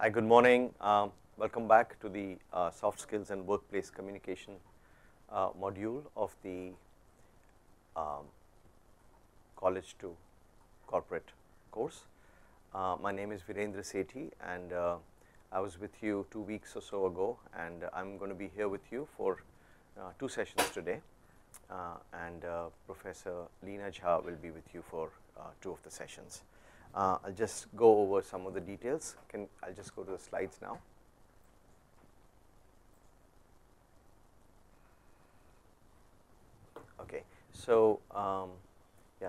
Hi, good morning. Welcome back to the soft skills and workplace communication module of the college to corporate course. My name is Virendra Sethi, and I was with you 2 weeks or so ago, and I'm going to be here with you for 2 sessions today, and Professor Leena Jha will be with you for 2 of the sessions. I'll just go over some of the details. I'll just go to the slides now. Okay, so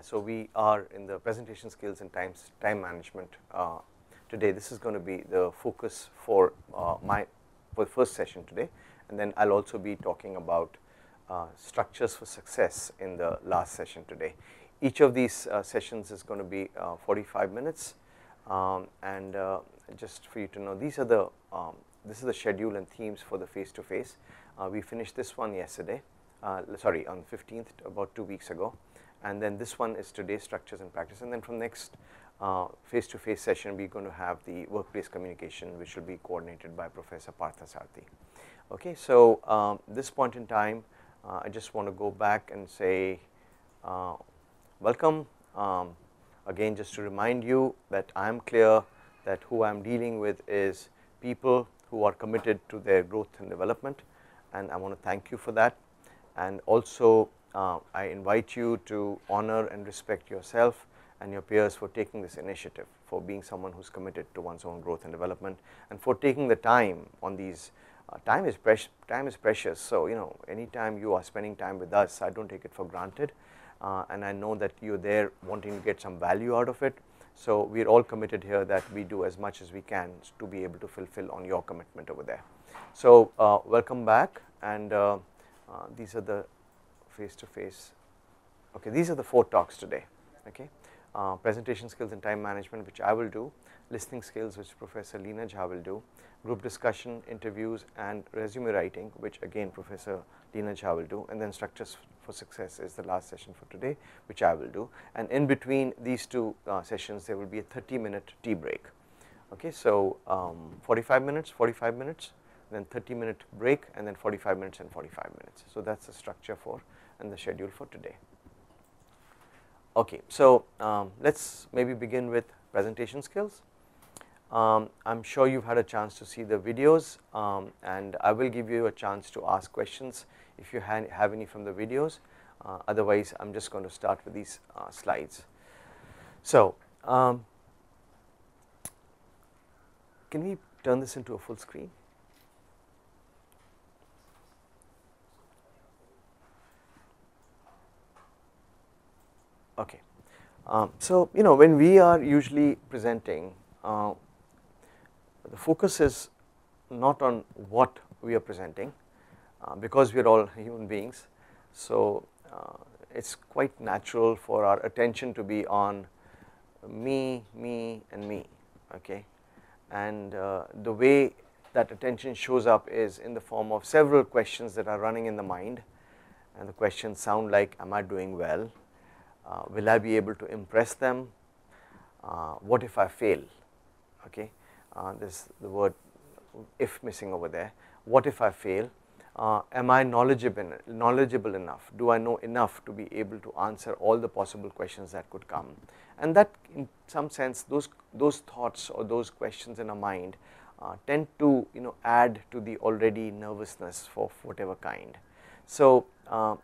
so we are in the presentation skills and time management today. This is going to be the focus for the first session today, and then I'll also be talking about structures for success in the last session today. Each of these sessions is going to be 45 minutes, and just for you to know, this is the schedule and themes for the face-to-face. We finished this one yesterday, on the 15th, about 2 weeks ago, and then this one is today, structures and practice, and then from next face-to-face session we're going to have the workplace communication, which will be coordinated by Professor Phatak. Okay, so this point in time, I just want to go back and say welcome. Again, just to remind you that I am clear that who I am dealing with is people who are committed to their growth and development, and I want to thank you for that. And also I invite you to honor and respect yourself and your peers for taking this initiative, for being someone who's committed to one's own growth and development, and for taking the time on these. Time is precious, so anytime you are spending time with us, I don't take it for granted. And I know that you're there wanting to get some value out of it, so we're all committed here that we do as much as we can to be able to fulfill on your commitment over there. So welcome back, and these are the face-to-face. Okay, these are the 4 talks today. Okay, presentation skills and time management, which I will do; listening skills, which Professor Leena Jha will do; group discussion, interviews, and resume writing, which again Professor Leena Jha will do; and then structures for success is the last session for today, which I will do. And in between these 2 sessions there will be a 30-minute tea break. Okay, so 45 minutes, then 30-minute break, and then 45 minutes and 45 minutes. So that's the structure for and the schedule for today. Okay, so let's maybe begin with presentation skills. I'm sure you've had a chance to see the videos, and I will give you a chance to ask questions if you have any from the videos. Otherwise, I'm just going to start with these slides. So can we turn this into a full screen? Okay, so when we are usually presenting, the focus is not on what we are presenting, because we are all human beings, so it's quite natural for our attention to be on me, and me. Okay, and the way that attention shows up is in the form of several questions that are running in the mind, and the questions sound like, am I doing well? Will I be able to impress them? What if I fail? Okay, there's the word if missing over there. What if I fail? Am I knowledgeable enough? Do I know enough to be able to answer all the possible questions that could come? And that, in some sense, those thoughts or those questions in our mind tend to add to the already nervousness for whatever kind. So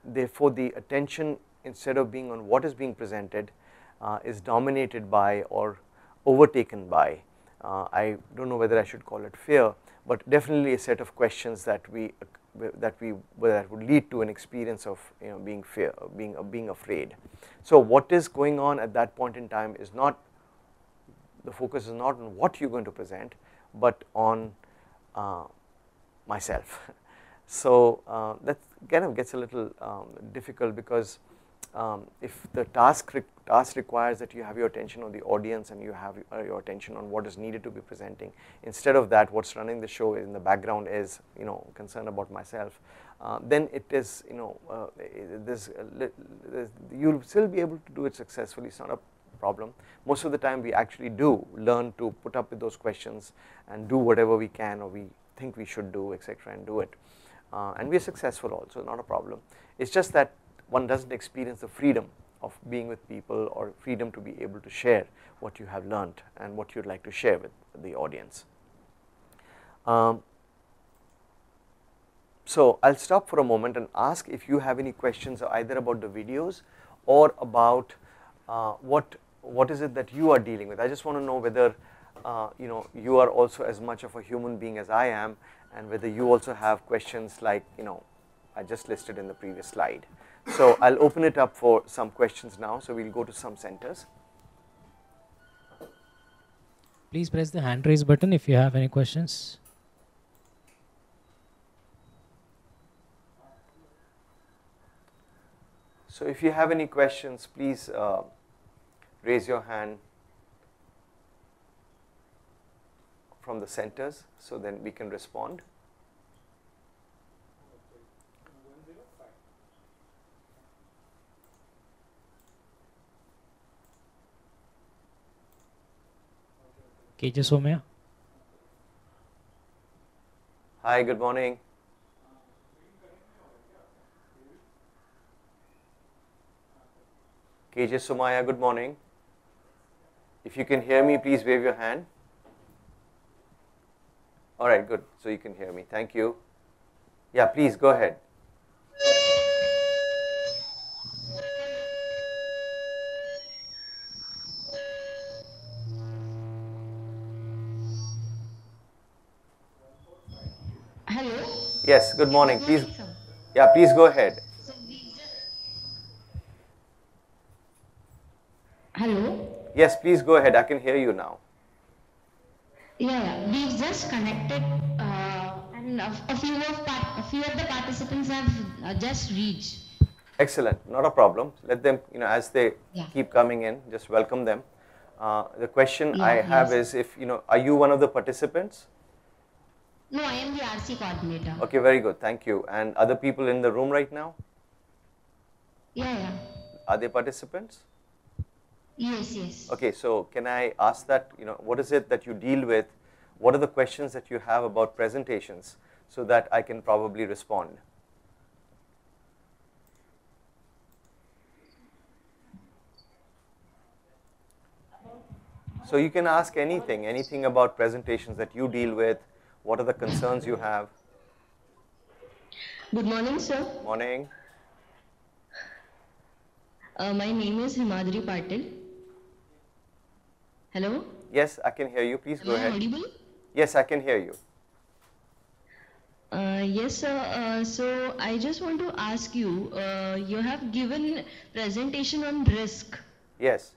therefore the attention, instead of being on what is being presented, is dominated by or overtaken by, I don't know whether I should call it fear, but definitely a set of questions that would lead to an experience of being afraid. So what is going on at that point in time is not, the focus is not on what you're going to present, but on myself. So that kind of gets a little difficult, because if the task requires that you have your attention on the audience and you have your attention on what is needed to be presenting, instead of that, what's running the show in the background is concern about myself, then it is you'll still be able to do it successfully. It's not a problem. Most of the time we actually do learn to put up with those questions and do whatever we can or we think we should do, etc., and do it, and we are successful also, not a problem. It's just that one doesn't experience the freedom of being with people or freedom to be able to share what you have learned and what you'd like to share with the audience. So I'll stop for a moment and ask if you have any questions either about the videos or about what is it that you are dealing with. I just want to know whether you are also as much of a human being as I am, and whether you also have questions like I just listed in the previous slide. So I'll open it up for some questions now. So we'll go to some centers. Please press the hand raise button if you have any questions. So if you have any questions, please raise your hand from the centers so then we can respond. KJ Somaya. Hi, good morning. KJ Somaya, good morning. If you can hear me, please wave your hand. All right, good. So you can hear me. Thank you. Yeah, please go ahead. Hello. Yes, good morning. Good Please, morning, sir. yeah, please go ahead. Hello. Yes, please go ahead. I can hear you now. Yeah, we've just connected, and a few of the participants have just reached. Excellent, not a problem. Let them, as they Yeah. keep coming in, just welcome them. The question Yeah, I have yes. is, if are you one of the participants? No, I am the RC coordinator. Okay, very good. Thank you. And other people in the room right now, Yeah. are they participants? Yes. Okay, so can I ask that, what is it that you deal with? What are the questions that you have about presentations so that I can probably respond? So you can ask anything about presentations that you deal with. What are the concerns you have? Good morning, sir. Morning. My name is Himadri Patil. Hello. Yes, I can hear you. Please go ahead. Am I audible? Yes, I can hear you. Yes, sir. So I just want to ask you, you have given presentation on risk. Yes.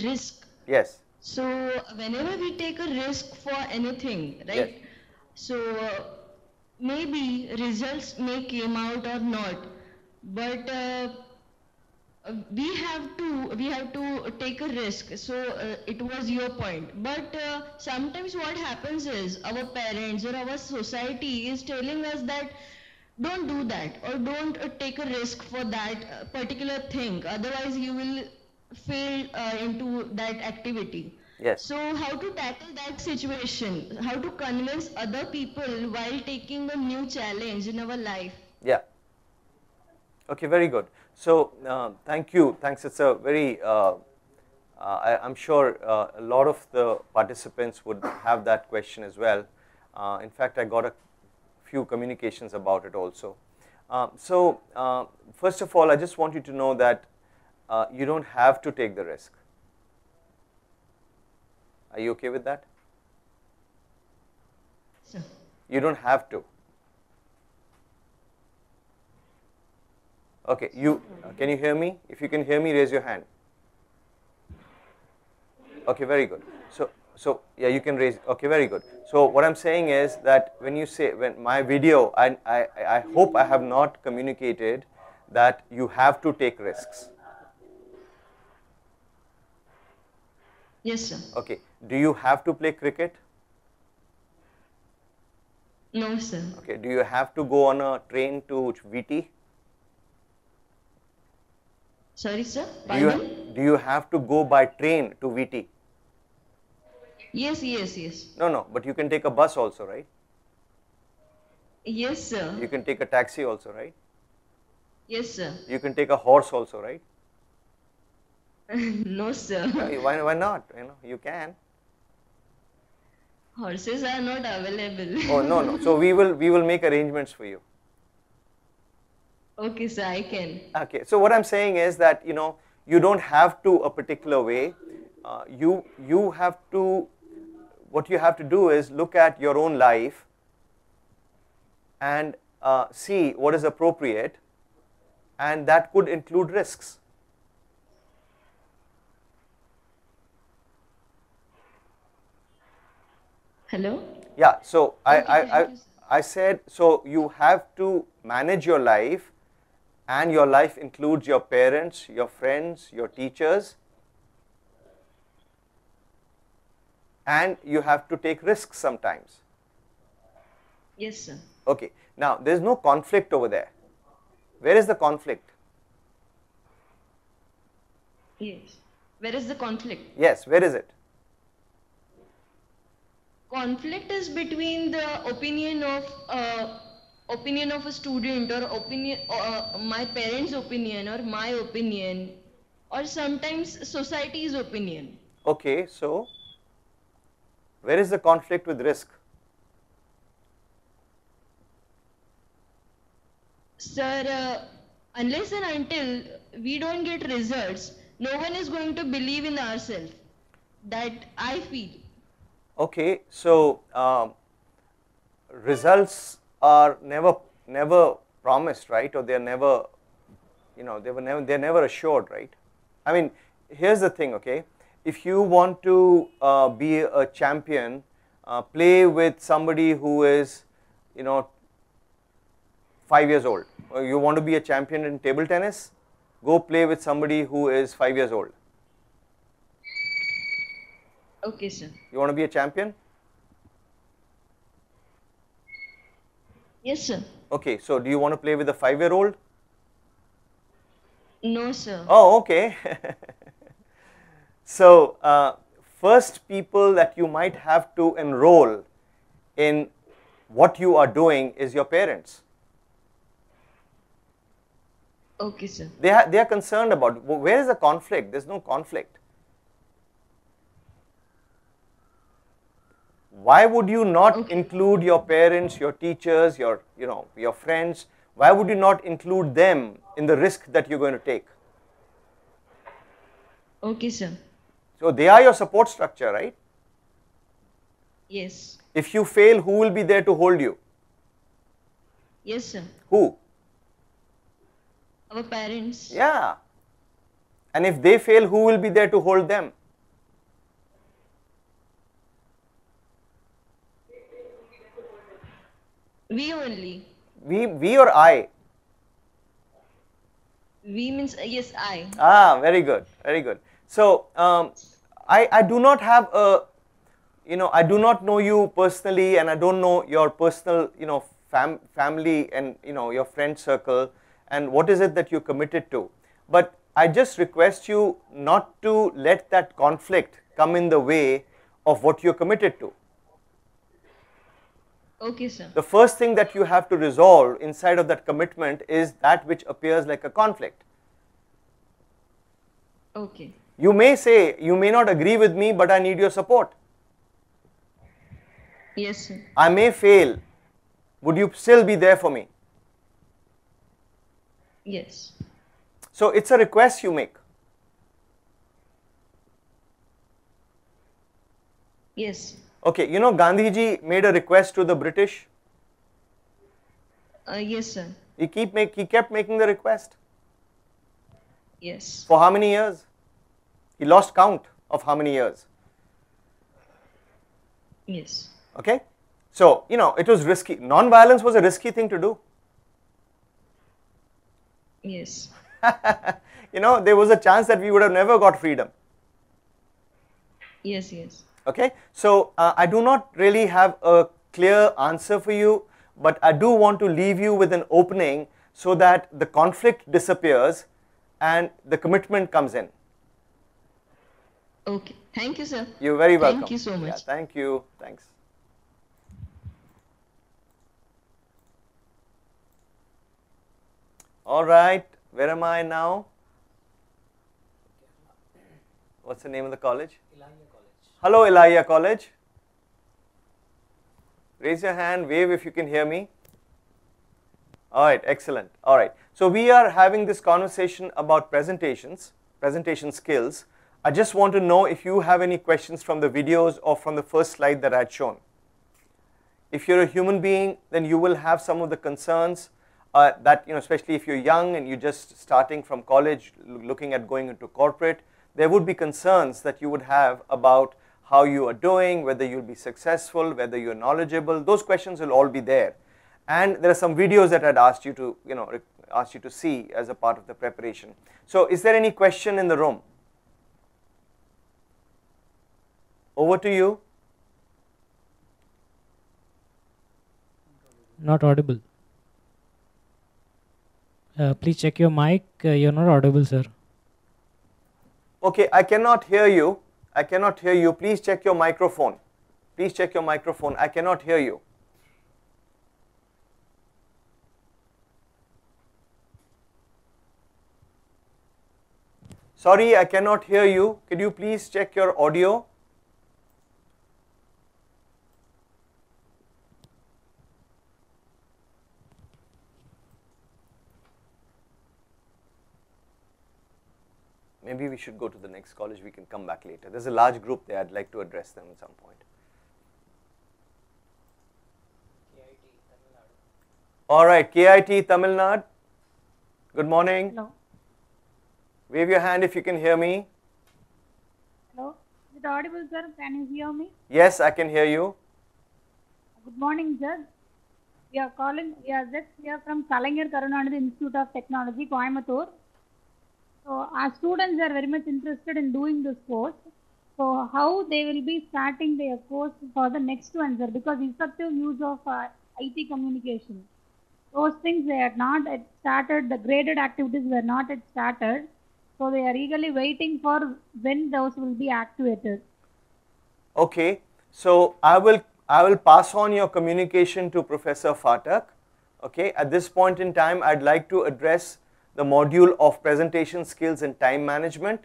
Risk. Yes. So whenever we take a risk for anything, right? Yes. So maybe results may came out or not, but we have to take a risk. So it was your point, but sometimes what happens is our parents or our society is telling us that don't do that or don't take a risk for that particular thing, otherwise you will fail into that activity. Yes. So how to tackle that situation, how to convince other people while taking a new challenge in our life? Yeah. Okay, very good. So thank you. Thanks. It's a very, I'm sure a lot of the participants would have that question as well. In fact, I got a few communications about it also. First of all, I just want you to know that you don't have to take the risk. Are you okay with that? Sir. You don't have to. Okay, can you hear me? If you can hear me, raise your hand. Okay, very good. So yeah, you can raise. Okay, very good. So what I'm saying is that when my video, I hope I have not communicated that you have to take risks. Yes, sir. Okay. Do you have to play cricket? No, sir. Okay. Do you have to go on a train to VT? Sorry, sir. Do Do you have to go by train to VT? Yes, yes, yes. No, but you can take a bus also, right? Yes, sir. You can take a taxi also, right? Yes, sir. You can take a horse also, right? No, sir. Why not? You can. Horses are not available. Oh, no. So we will make arrangements for you. Okay, sir, I can. Okay. So what I'm saying is that you don't have to a particular way. You have to. What you have to do is look at your own life and see what is appropriate, and that could include risks. Hello? Yeah, so Okay, I said, so you have to manage your life, and your life includes your parents, your friends, your teachers, and you have to take risks sometimes. Yes, sir. Okay, now there is no conflict over there. Where is the conflict? Yes. Where is the conflict? Yes, where is it? Conflict is between the opinion of a student, or my parents' opinion, or my opinion, or sometimes society's opinion. Okay, so where is the conflict with risk? Sir, unless and until we don't get results, no one is going to believe in ourselves. That I feel. Okay, so results are never promised, right? Or they're never, they're never assured, right? I mean, here's the thing, okay? If you want to be a champion, play with somebody who is, 5 years old. Or you want to be a champion in table tennis, go play with somebody who is 5 years old. Okay, sir. You want to be a champion? Yes, sir. Okay, so do you want to play with a 5-year-old? No, sir. Oh, okay. So, first people that you might have to enroll in what you are doing is your parents. Okay, sir. They are concerned about, where is the conflict? There's no conflict. Why would you not include your parents, your teachers, your friends? Why would you not include them in the risk that you're going to take? Okay, sir. So they are your support structure, right? Yes. If you fail, who will be there to hold you? Yes, sir. Who? Our parents. Yeah. And if they fail, who will be there to hold them? We only. We or I? We means, yes, I. Ah, very good, very good. So, I do not have a, I do not know you personally, and I don't know your personal, family and, your friend circle, and what is it that you're committed to. But I just request you not to let that conflict come in the way of what you're committed to. Okay, sir. The first thing that you have to resolve inside of that commitment is that which appears like a conflict. Okay. You may say, you may not agree with me, but I need your support. Yes, sir. I may fail. Would you still be there for me? Yes. So it's a request you make. Yes. Okay, Gandhiji made a request to the British. Yes, sir. He kept making the request. Yes. For how many years? He lost count of how many years. Yes. Okay, so it was risky. Non-violence was a risky thing to do. Yes. There was a chance that we would have never got freedom. Yes, yes. Okay, so I do not really have a clear answer for you, but I do want to leave you with an opening so that the conflict disappears and the commitment comes in. Okay. Thank you, sir. You're very welcome. Thank you so much. Yeah, thank you. Thanks. All right, where am I now? What's the name of the college? Elijah College. Hello, Elijah College. Raise your hand, wave if you can hear me. All right, excellent. All right, so we are having this conversation about presentations, presentation skills. I just want to know if you have any questions from the videos or from the first slide that I had shown. If you're a human being, then you will have some of the concerns that, especially if you're young and you're just starting from college, looking at going into corporate, there would be concerns that you would have about how you are doing, whether you'll be successful, whether you're knowledgeable. Those questions will all be there. And there are some videos that I'd asked you to, asked you to see as a part of the preparation. So is there any question in the room? Over to you. Not audible. Please check your mic. You're not audible, sir. Okay, I cannot hear you. I cannot hear you. Please check your microphone. Please check your microphone. I cannot hear you. Sorry, I cannot hear you. Could you please check your audio? Maybe we should go to the next college. We can come back later. There's a large group there. I'd like to address them at some point. All right, KIT Tamil Nadu. Good morning. Hello. Wave your hand if you can hear me. Hello. Is it audible, sir? Can you hear me? Yes, I can hear you. Good morning, sir. We are just here from Kalaignar Karunanidhi Institute of Technology, Coimbatore. So our students are very much interested in doing this course. So how they will be starting their course for the next one, sir? Because effective use of IT communication. Those things they are not yet started. The graded activities were not yet started. So they are eagerly waiting for when those will be activated. Okay, so I will pass on your communication to Professor Phatak. Okay, at this point in time, I'd like to address the module of presentation skills and time management.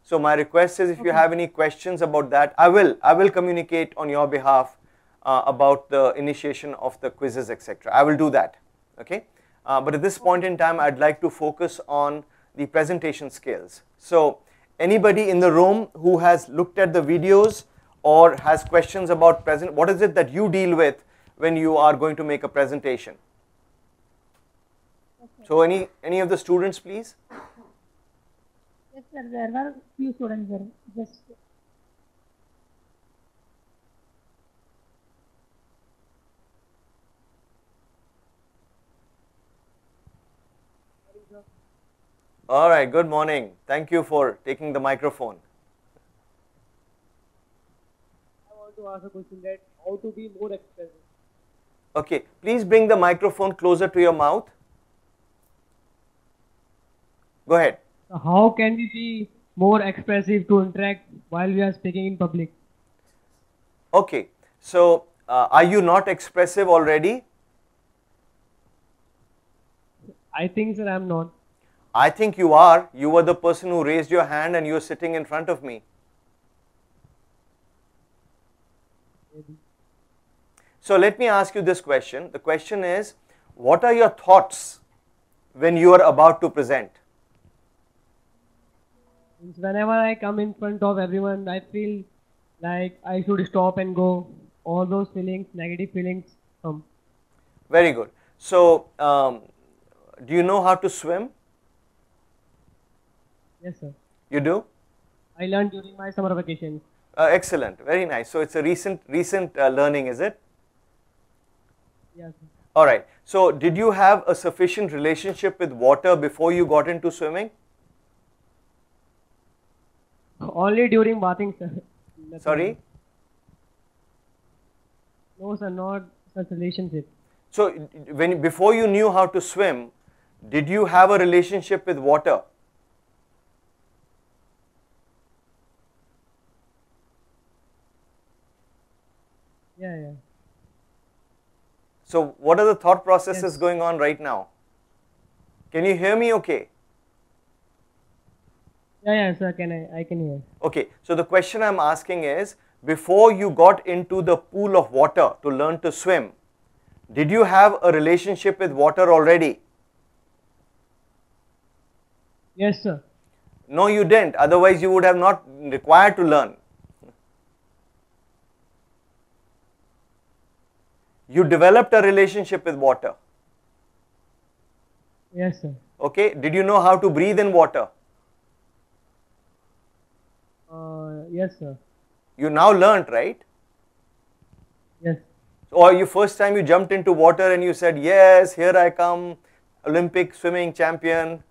So my request is if you have any questions about that, I will communicate on your behalf about the initiation of the quizzes, etc. I will do that. Okay, but at this point in time, I'd like to focus on the presentation skills. So anybody in the room who has looked at the videos or has questions about what is it that you deal with when you are going to make a presentation? So any of the students, please? Yes, sir. There were few students there. Just All right, good morning. Thank you for taking the microphone. I want to ask a question that how to be more expressive. Okay, please bring the microphone closer to your mouth. Go ahead. How can we be more expressive to interact while we are speaking in public? Okay, so are you not expressive already? I think, sir, I am not. I think you are. You were the person who raised your hand and you are sitting in front of me. So let me ask you this question. The question is, what are your thoughts when you are about to present? Whenever I come in front of everyone, I feel like I should stop and go. All those feelings, negative feelings come. Very good. So do you know how to swim? Yes, sir. You do? I learned during my summer vacations. Excellent. Very nice. So it's a recent learning, is it? Yes, sir. All right. So did you have a sufficient relationship with water before you got into swimming? Only during bathing, sir. Nothing Sorry? else. No, sir, not such relationship. So before you knew how to swim, did you have a relationship with water? Yeah, yeah. So what are the thought processes Yes. going on right now? Can you hear me okay? Yeah, yeah, sir. I can hear. Okay, so the question I'm asking is, before you got into the pool of water to learn to swim, did you have a relationship with water already? Yes, sir. No, you didn't. Otherwise, you would have not required to learn. You developed a relationship with water. Yes, sir. Okay, did you know how to breathe in water? Yes, sir. You now learnt, right? Yes. Or you first time you jumped into water and you said, yes, here I come, Olympic swimming champion.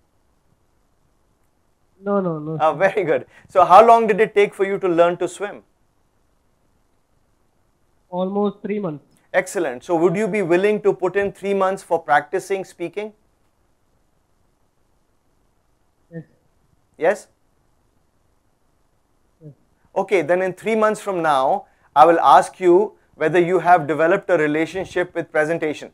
No, no, no. Ah, very good. So how long did it take for you to learn to swim? Almost 3 months. Excellent. So would you be willing to put in 3 months for practicing speaking? Yes. Yes? Yes. Okay, then in 3 months from now, I will ask you whether you have developed a relationship with presentation.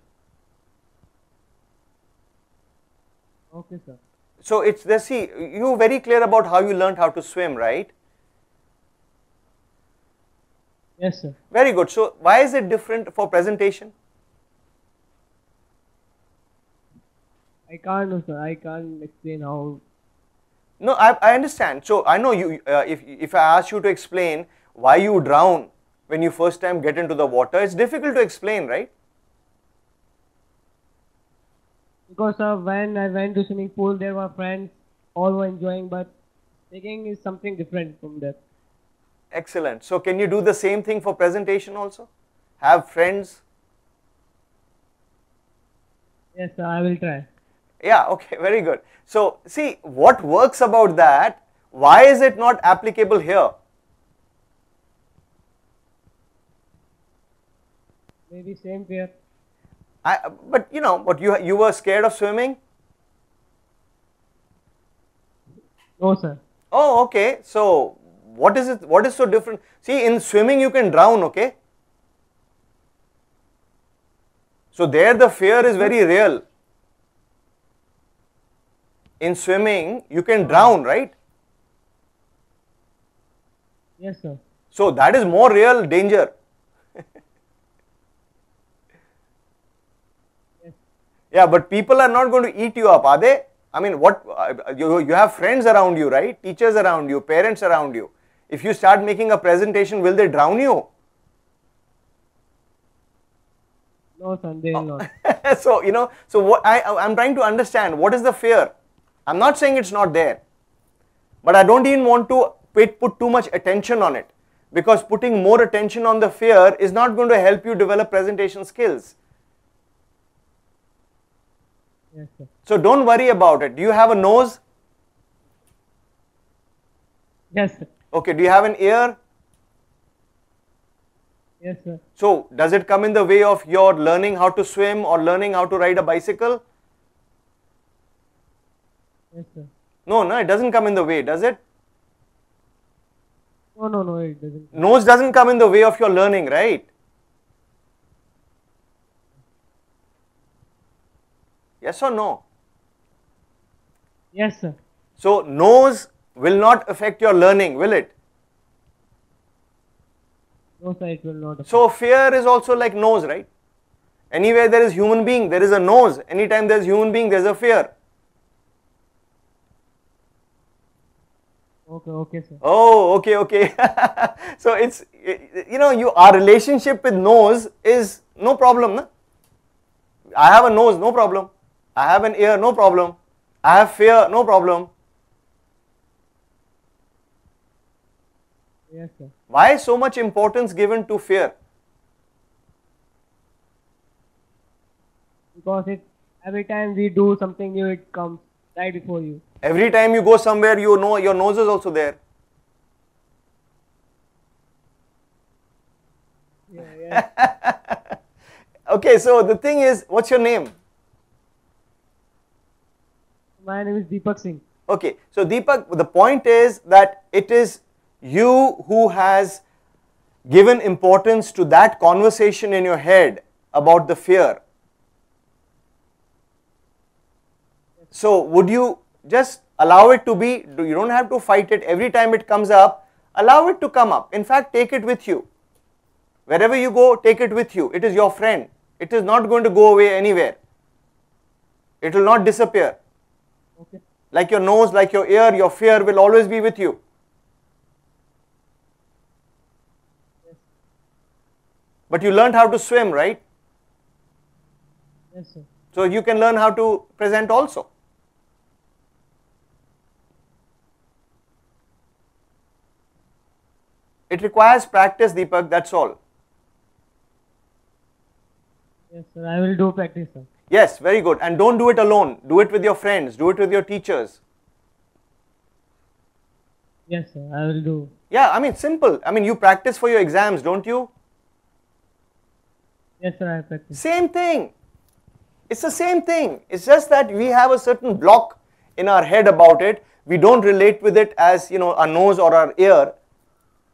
Okay, sir. So it's there, see, you're very clear about how you learned how to swim, right? Yes, sir. Very good. So why is it different for presentation? I can't know, sir. I can't explain how. No, I understand. So I know you. If I ask you to explain why you drown when you first time get into the water, it's difficult to explain, right? Because when I went to swimming pool, there were friends, all were enjoying, but speaking is something different from that. Excellent. So can you do the same thing for presentation also? Have friends? Yes, sir. I will try. Yeah, okay, very good. So see, what works about that, why is it not applicable here? Maybe same fear. But you know, but you were scared of swimming? No, sir. Oh, okay. So what is it? What is so different? See, in swimming you can drown, okay? So there the fear is very real. In swimming you can drown, right? Yes, sir. So that is more real danger. Yes. Yeah, but people are not going to eat you up, are they? I mean, what you have friends around you, right? Teachers around you, parents around you. If you start making a presentation, will they drown you? No, sir. They will not. So you know, so what I'm trying to understand, what is the fear? I'm not saying it's not there, but I don't even want to put too much attention on it, because putting more attention on the fear is not going to help you develop presentation skills. Yes, sir. So don't worry about it. Do you have a nose? Yes, sir. Okay, do you have an ear? Yes, sir. So does it come in the way of your learning how to swim or learning how to ride a bicycle? Yes, sir. No, no, it doesn't come in the way, does it? No, no, no, it doesn't. Nose doesn't come in the way of your learning, right? Yes or no? Yes, sir. So nose will not affect your learning, will it? No, sir, it will not. So fear is also like nose, right? Anywhere there is human being, there is a nose. Anytime there is human being, there is a fear. Okay, okay, sir. Oh, okay, okay. So it's, you know, our relationship with nose is no problem. Na? I have a nose, no problem. I have an ear, no problem. I have fear, no problem. Yes, sir. Why so much importance given to fear? Because every time we do something new, it comes right before you. Every time you go somewhere, you know your nose is also there. Yeah, yeah. Okay, so the thing is, what's your name? My name is Deepak Singh. Okay, so Deepak, the point is that it is you who has given importance to that conversation in your head about the fear. So would you just allow it to be, you don't have to fight it every time it comes up, allow it to come up. In fact, take it with you. Wherever you go, take it with you. It is your friend. It is not going to go away anywhere. It will not disappear. Okay. Like your nose, like your ear, your fear will always be with you. Yes. But you learned how to swim, right? Yes, sir. So you can learn how to present also. It requires practice, Deepak, that's all. Yes, sir. I will do practice, sir. Yes, very good. And don't do it alone. Do it with your friends. Do it with your teachers. Yes, sir. I will do. Yeah, I mean, simple. I mean, you practice for your exams, don't you? Yes, sir. I practice. Same thing. It's the same thing. It's just that we have a certain block in our head about it. We don't relate with it as, you know, our nose or our ear.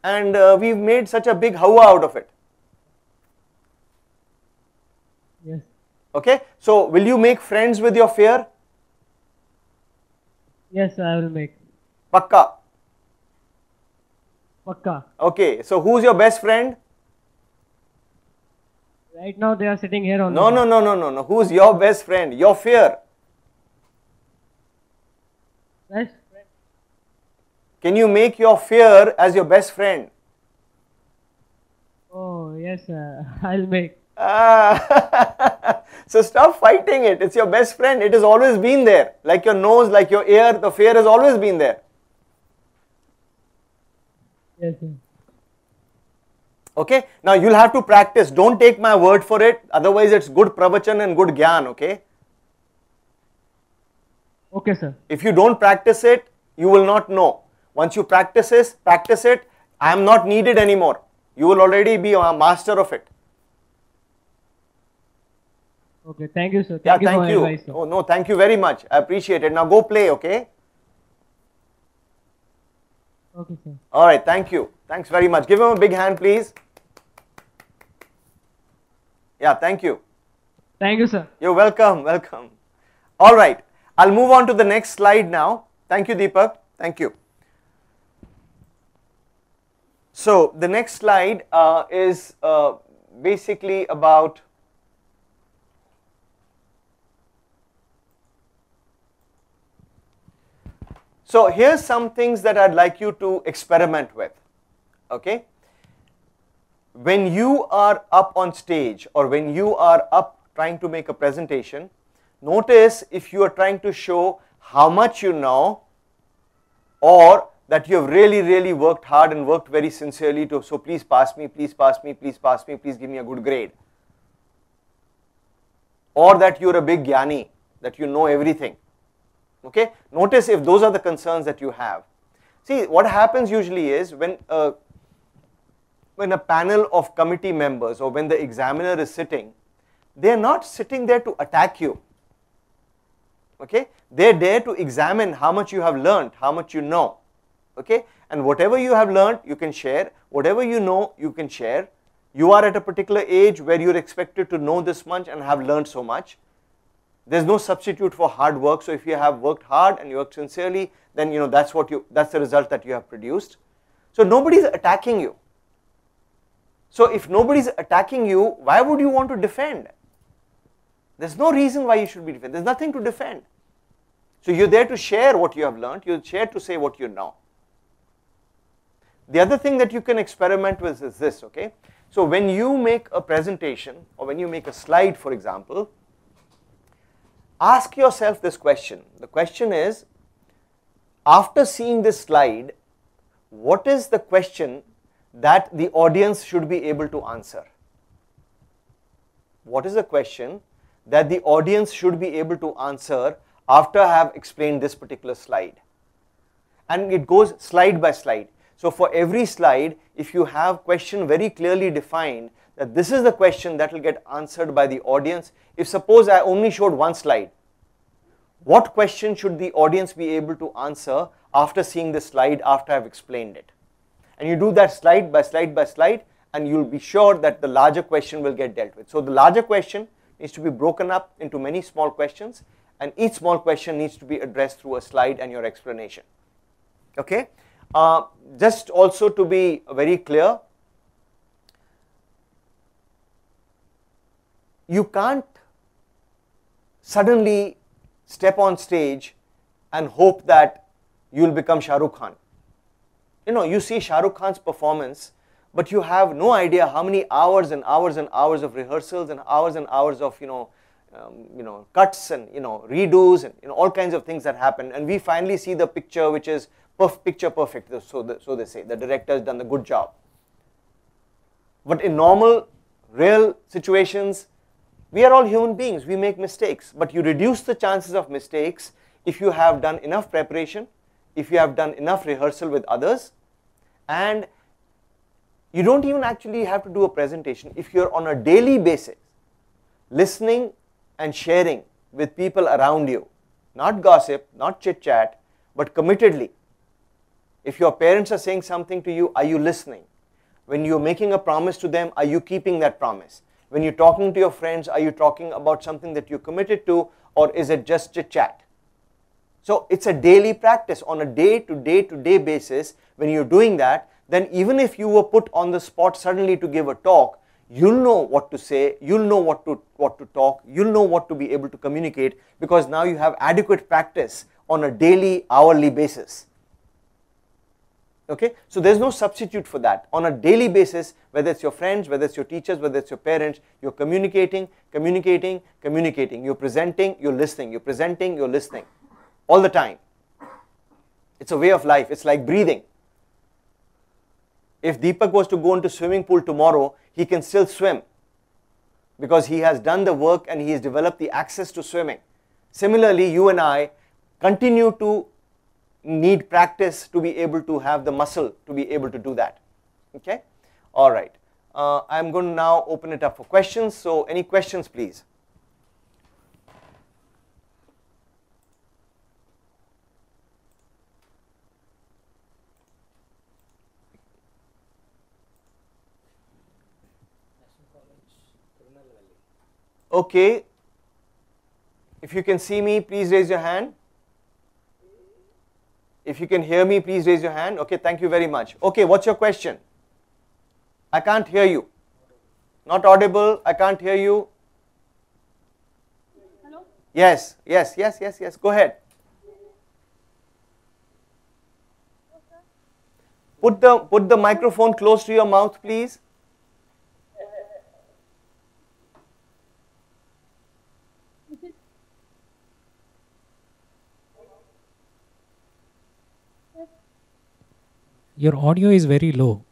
And we've made such a big hawa out of it. Yes. Okay, so will you make friends with your fear? Yes, sir. I will make. Pakka. Pakka. Okay, so who's your best friend? Right now they are sitting here on. No. Who's your best friend? Your fear. Best friend. Can you make your fear as your best friend? Oh, yes, sir. I'll make. So stop fighting it. It's your best friend. It has always been there. Like your nose, like your ear, the fear has always been there. Yes, sir. Okay, now you'll have to practice. Don't take my word for it. Otherwise, it's good pravachan and good gyan. Okay. Okay, sir. If you don't practice it, you will not know. Once you practice it, I am not needed anymore. You will already be a master of it. Okay, thank you, sir. Thank for you. your advice, sir. Oh no, thank you very much. I appreciate it. Now go play, okay? Okay, sir. All right, thank you. Thanks very much. Give him a big hand, please. Yeah, thank you. Thank you, sir. You're welcome, welcome. All right, I'll move on to the next slide now. Thank you, Deepak. Thank you. So the next slide is basically about so here's some things that I'd like you to experiment with, okay? When you are up on stage or when you are up trying to make a presentation, notice if you are trying to show how much you know or that you have really worked hard and worked very sincerely to, so please pass me, please pass me, please pass me, please give me a good grade. Or that you're a big gyani, that you know everything. Okay, notice if those are the concerns that you have. See, what happens usually is when a panel of committee members or when the examiner is sitting, they are not sitting there to attack you. Okay, they are there to examine how much you have learned, how much you know. Okay, and whatever you have learned, you can share. Whatever you know, you can share. You are at a particular age where you are expected to know this much and have learned so much. There's no substitute for hard work. So if you have worked hard and you worked sincerely, then that's the result that you have produced. So nobody is attacking you. So if nobody is attacking you, why would you want to defend? There's no reason why you should be defending. There's nothing to defend. So you're there to share what you have learned. You're there to say what you know. The other thing that you can experiment with is this, okay? So when you make a presentation or when you make a slide, for example, ask yourself this question. The question is, after seeing this slide, what is the question that the audience should be able to answer? What is the question that the audience should be able to answer after I have explained this particular slide? And it goes slide by slide. So for every slide, if you have question very clearly defined, that this is the question that will get answered by the audience. If suppose I only showed one slide, what question should the audience be able to answer after seeing the slide, after I have explained it? And you do that slide by slide by slide, and you'll be sure that the larger question will get dealt with. So the larger question needs to be broken up into many small questions, and each small question needs to be addressed through a slide and your explanation. Okay, just also to be very clear, you can't suddenly step on stage and hope that you will become Shah Rukh Khan. You know, you see Shah Rukh Khan's performance, but you have no idea how many hours and hours and hours of rehearsals and hours of cuts and redos and all kinds of things that happen, and we finally see the picture which is picture perfect. So they say the director has done a good job. But in normal, real situations, we are all human beings. We make mistakes, but you reduce the chances of mistakes if you have done enough preparation, if you have done enough rehearsal with others, and you don't even actually have to do a presentation. If you're on a daily basis listening and sharing with people around you, not gossip, not chit chat, but committedly. If your parents are saying something to you, are you listening? When you're making a promise to them, are you keeping that promise? When you're talking to your friends, are you talking about something that you're committed to, or is it just chit chat? So it's a daily practice. On a day-to-day basis, when you're doing that, then even if you were put on the spot suddenly to give a talk, you'll know what to say, you'll know what to talk, you'll know what to be able to communicate, because now you have adequate practice on a daily, hourly basis. Okay, so there's no substitute for that. On a daily basis, whether it's your friends, whether it's your teachers, whether it's your parents, you're communicating, you're presenting, you're listening, you're presenting, you're listening, all the time. It's a way of life. It's like breathing. If Deepak was to go into swimming pool tomorrow, he can still swim because he has done the work and he has developed the access to swimming. Similarly, you and I continue to need practice to be able to have the muscle to be able to do that. Okay, all right. I'm going to now open it up for questions. So any questions, please? Okay, if you can see me, please raise your hand. If you can hear me, please raise your hand. Okay, thank you very much. Okay, what's your question? I can't hear you. Not audible, I can't hear you. Hello? Yes, go ahead. Put the microphone close to your mouth, please. Your audio is very low.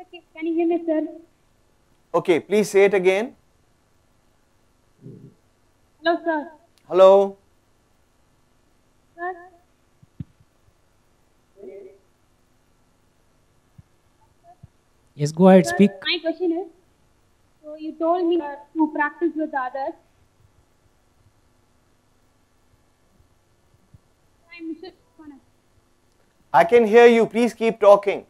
Okay, can you hear me, sir? Okay, please say it again. Hello, sir. Hello. Sir? Yes, go ahead, Sir, speak. my question is, so you told me to practice with others. I can hear you, please keep talking.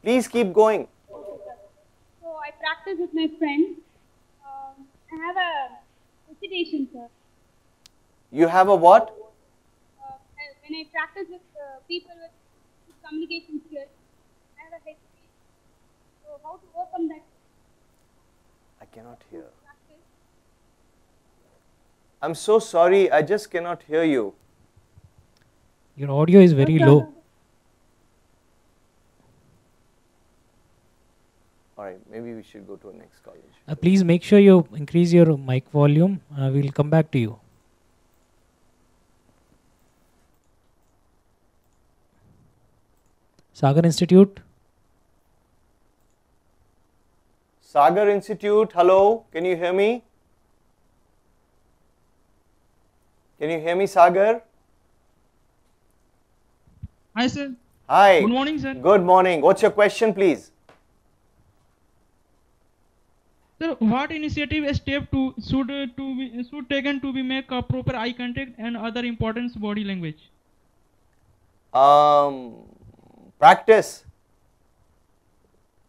Please keep going. So I practice with my friends. I have a hesitation, sir. You have a what? When I practice with people with communication skills, I have a hesitation. So how to overcome that? I cannot hear. I'm so sorry, I just cannot hear you. Your audio is very low. Alright, maybe we should go to a next college. Please make sure you increase your mic volume. We'll come back to you. Sagar Institute. Sagar Institute, hello, can you hear me? Can you hear me, Sagar? Hi, sir. Hi. Good morning, sir. Good morning. What's your question, please? Sir, what initiative step should taken to be make a proper eye contact and other important body language? Practice.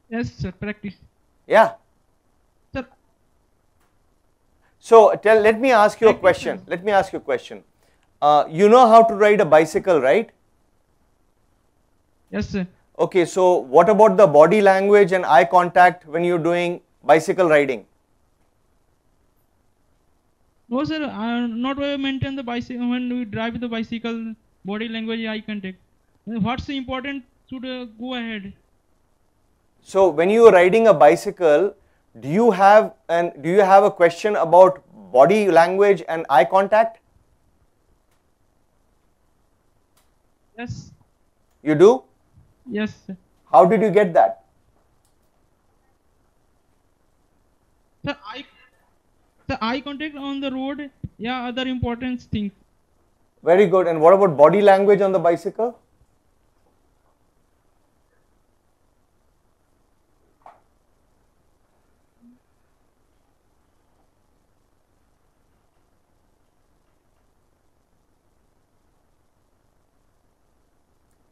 Yes, sir. Practice. Yeah. Sir. So let me ask you a Practice, question. sir. Let me ask you a question. You know how to ride a bicycle, right? Yes, sir. Okay, so what about the body language and eye contact when you're doing bicycle riding? No, sir. Not maintain the bicycle when we drive the bicycle. Body language, eye contact. What's important should go ahead. So when you are riding a bicycle, do you have a question about body language and eye contact? Yes. You do? Yes, sir. How did you get that? Sir, eye contact on the road. Yeah, other important things. Very good. And what about body language on the bicycle?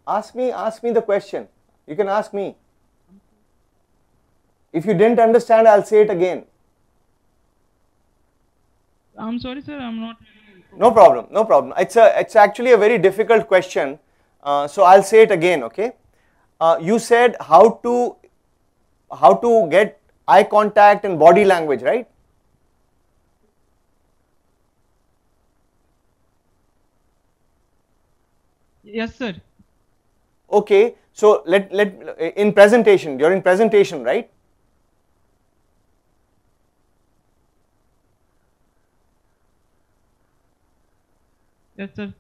Ask me the question. You can ask me. If you didn't understand, I'll say it again. I'm sorry, sir. I'm not. No problem, no problem. It's actually a very difficult question. So I'll say it again, okay? You said how to get eye contact and body language, right? Yes, sir. Okay, so in presentation, during presentation, right? Yes, sir.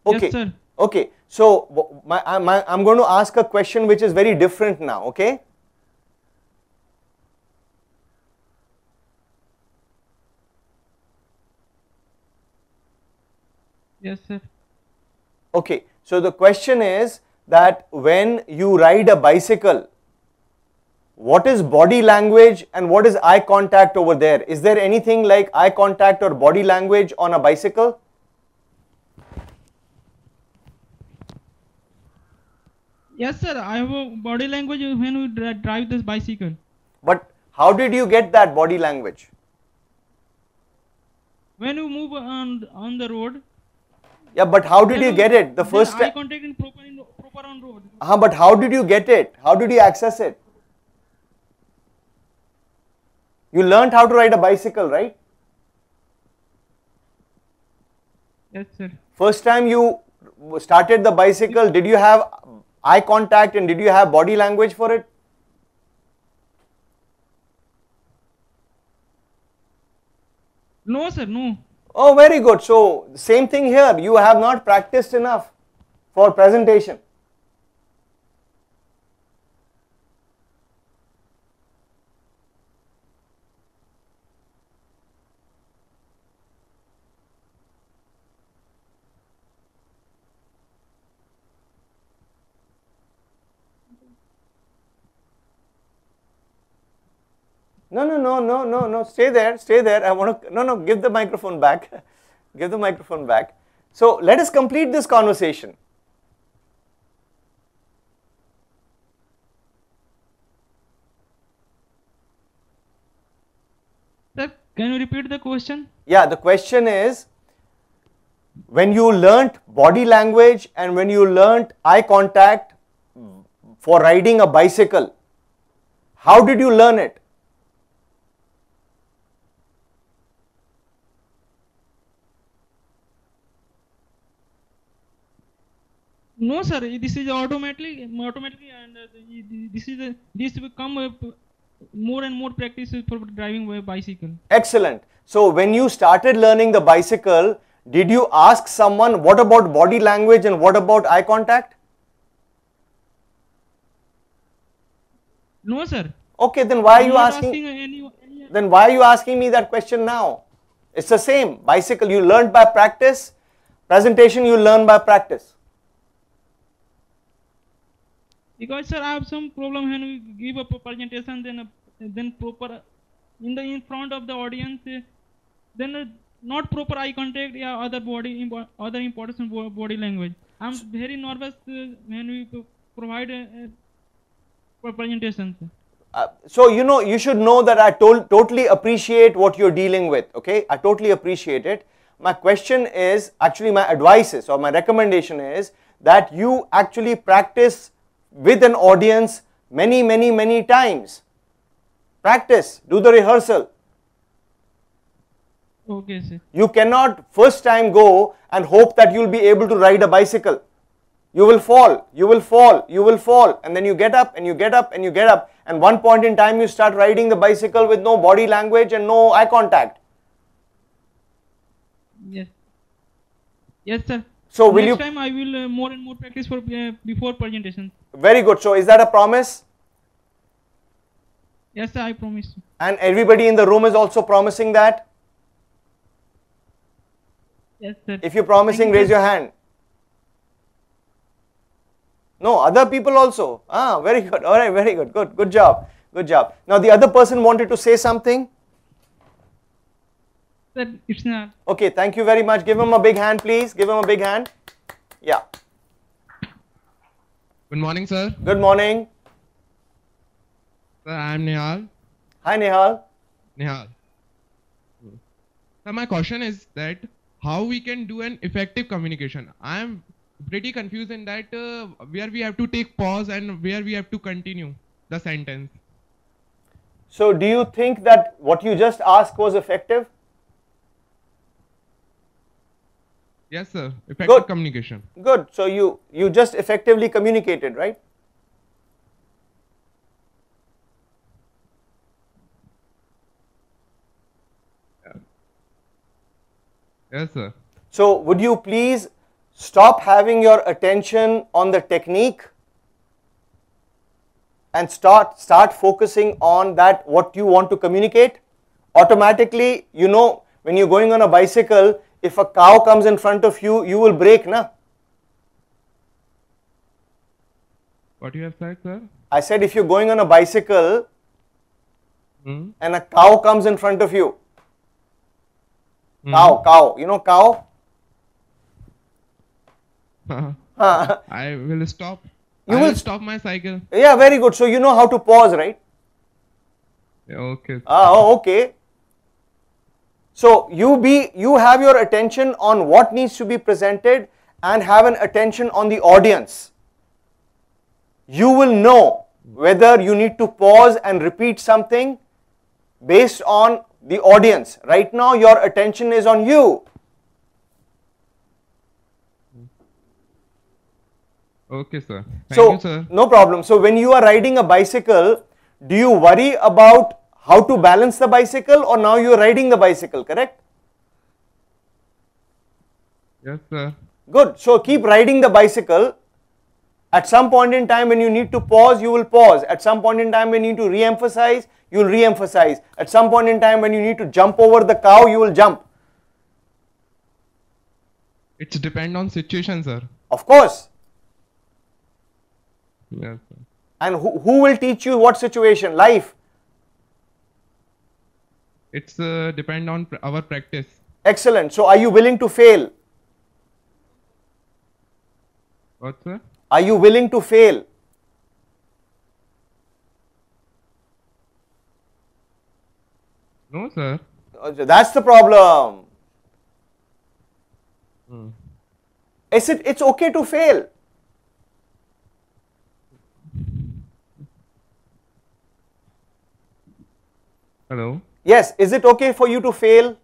Okay. Yes, sir. Okay, so I'm going to ask a question which is very different now, okay? Yes, sir. Okay, so the question is that when you ride a bicycle, what is body language and what is eye contact over there? Is there anything like eye contact or body language on a bicycle? Yes, sir. I have a body language when we drive this bicycle. But how did you get that body language? When you move on the road. Yeah, but how did you get it? The first eye contact in proper on road. But how did you get it? How did you access it? You learned how to ride a bicycle, right? Yes, sir. First time you started the bicycle, did you have eye contact and did you have body language for it? No, sir, no. Oh, very good. So, same thing here. You have not practiced enough for presentation. No. Stay there. I want to, no, give the microphone back. Give the microphone back. So, let us complete this conversation. Sir, can you repeat the question? Yeah, the question is, when you learnt body language and when you learnt eye contact for riding a bicycle, how did you learn it? No, sir. This is automatically, and this will come more and more practice for driving a bicycle. Excellent. So when you started learning the bicycle, did you ask someone what about body language and what about eye contact? No, sir. Okay, then why are you asking? Then why are you asking me that question now? It's the same. Bicycle you learned by practice. Presentation you learn by practice. Because, sir, I have some problem when we give a presentation, then proper in front of the audience, then not proper eye contact, yeah, other important body language. I'm very nervous when we provide presentations. So you know, you should know that I totally appreciate what you're dealing with. Okay, I totally appreciate it. My question is, actually my advice is, or my recommendation is, that you actually practice with an audience many times. Practice, do the rehearsal. Okay, sir. You cannot first time go and hope that you'll be able to ride a bicycle. You will fall, you will fall, you will fall, and then you get up and you get up and you get up, and one point in time you start riding the bicycle with no body language and no eye contact. Yes. Yes, sir. So will Next you? time I will more and more practice for before presentation. Very good. So is that a promise? Yes, sir, I promise. And everybody in the room is also promising that? Yes, sir. If you're promising, Thank you, raise sir. your hand. No, other people also. Ah, very good. All right, very good. Good job. Good job. Now the other person wanted to say something. Sir, it's not. Okay, thank you very much. Give him a big hand, please. Give him a big hand. Yeah. Good morning, sir. Good morning. Sir, I am Nihal. Hi, Nihal. Nihal. Sir, my question is that how we can do an effective communication. I am pretty confused in that where we have to take pause and where we have to continue the sentence. So do you think that what you just asked was effective? Yes, sir. Effective Good. communication. Good. So you just effectively communicated, right? Yes, sir. So would you please stop having your attention on the technique and start focusing on that what you want to communicate? Automatically, you know, when you're going on a bicycle, if a cow comes in front of you, you will brake, na? What you have said, sir? I said if you're going on a bicycle Hmm? and a cow comes in front of you, Hmm? cow, you know cow? I will stop. You I will will stop my cycle. Yeah, very good. So you know how to pause, right? Yeah, okay. Oh, okay. So you have your attention on what needs to be presented and have an attention on the audience. You will know whether you need to pause and repeat something based on the audience. Right now your attention is on you. Okay, sir. Thank So you, sir. no problem. So when you are riding a bicycle, do you worry about how to balance the bicycle, or now you are riding the bicycle, correct? Yes, sir. Good. So keep riding the bicycle. At some point in time when you need to pause, you will pause. At some point in time when you need to re-emphasize, you will re-emphasize. At some point in time when you need to jump over the cow, you will jump. It's depend on situation, sir. Of course. Yes, sir. And who will teach you what situation? Life. It's depend on our practice. Excellent. So are you willing to fail? What, sir? Are you willing to fail? No, sir. That's the problem. Hmm. It's okay to fail. Hello. Yes, is it okay for you to fail?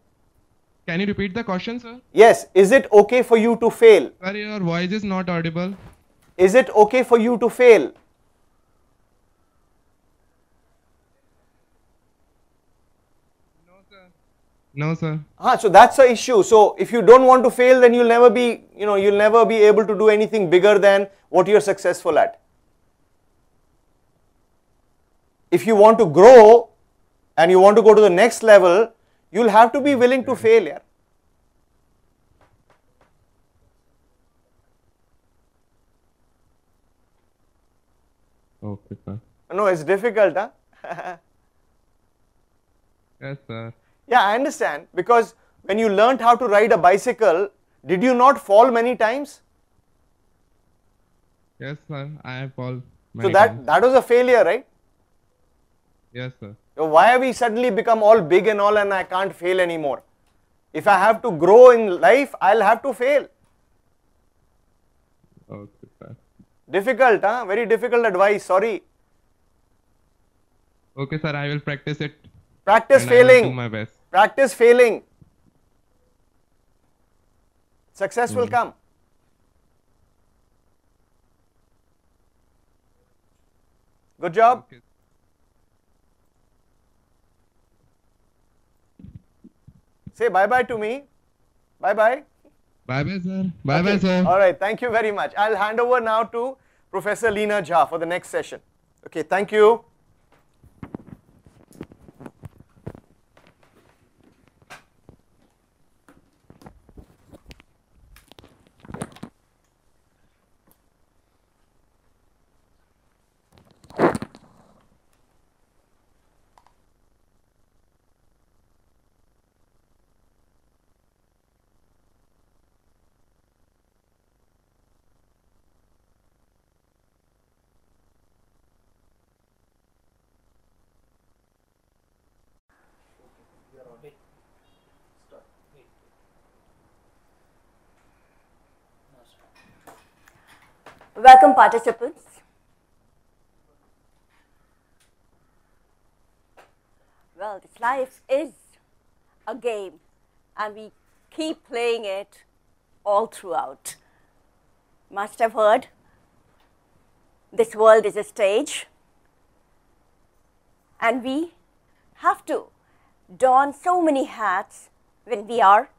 Can you repeat the question, sir? Yes, is it okay for you to fail? Sir, your voice is not audible. Is it okay for you to fail? No, sir. No, sir. So that's the issue. So if you don't want to fail, then you'll never be, you'll never be able to do anything bigger than what you're successful at. If you want to grow and you want to go to the next level, you'll have to be willing to fail, yeah. Okay, sir. No, it's difficult, huh? Yes, sir. Yeah, I understand, because when you learned how to ride a bicycle, did you not fall many times? Yes, sir. I have fall So many times. that was a failure, right? Yes, sir. So why have we suddenly become all big and all and I can't fail anymore? If I have to grow in life, I'll have to fail. Okay, sir. Difficult, huh? Very difficult advice, sorry. Okay, sir. I will practice it. Practice and I will do failing. my best. Practice failing. Success will come. Good job. Okay. Say bye-bye to me. Bye-bye. Bye-bye, sir. Bye-bye, Okay. sir. All right, thank you very much. I'll hand over now to Professor Leena Jha for the next session. Okay, thank you. Welcome, participants. Well, this life is a game, and we keep playing it all throughout. Must have heard, this world is a stage, and we have to don so many hats when we are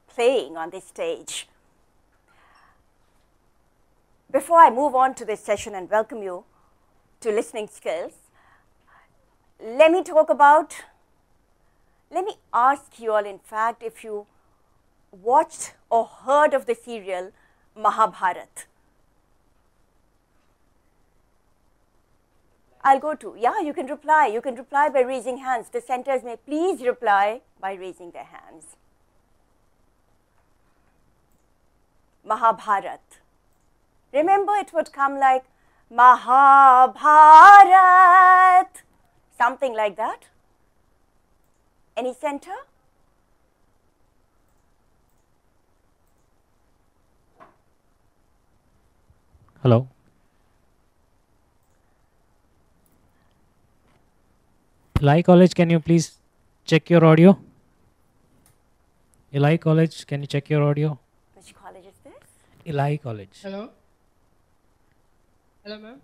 playing on this stage. Before I move on to this session and welcome you to listening skills, let me ask you all, in fact, if you watched or heard of the serial Mahabharat. I'll go to, yeah, you can reply. You can reply by raising hands. The centers may please reply by raising their hands. Mahabharat. Remember, it would come like Mahabharat, something like that. Any center? Hello. Eli College, can you please check your audio? Eli College, can you check your audio? Which college is this? Eli College. Hello. Hello, ma'am.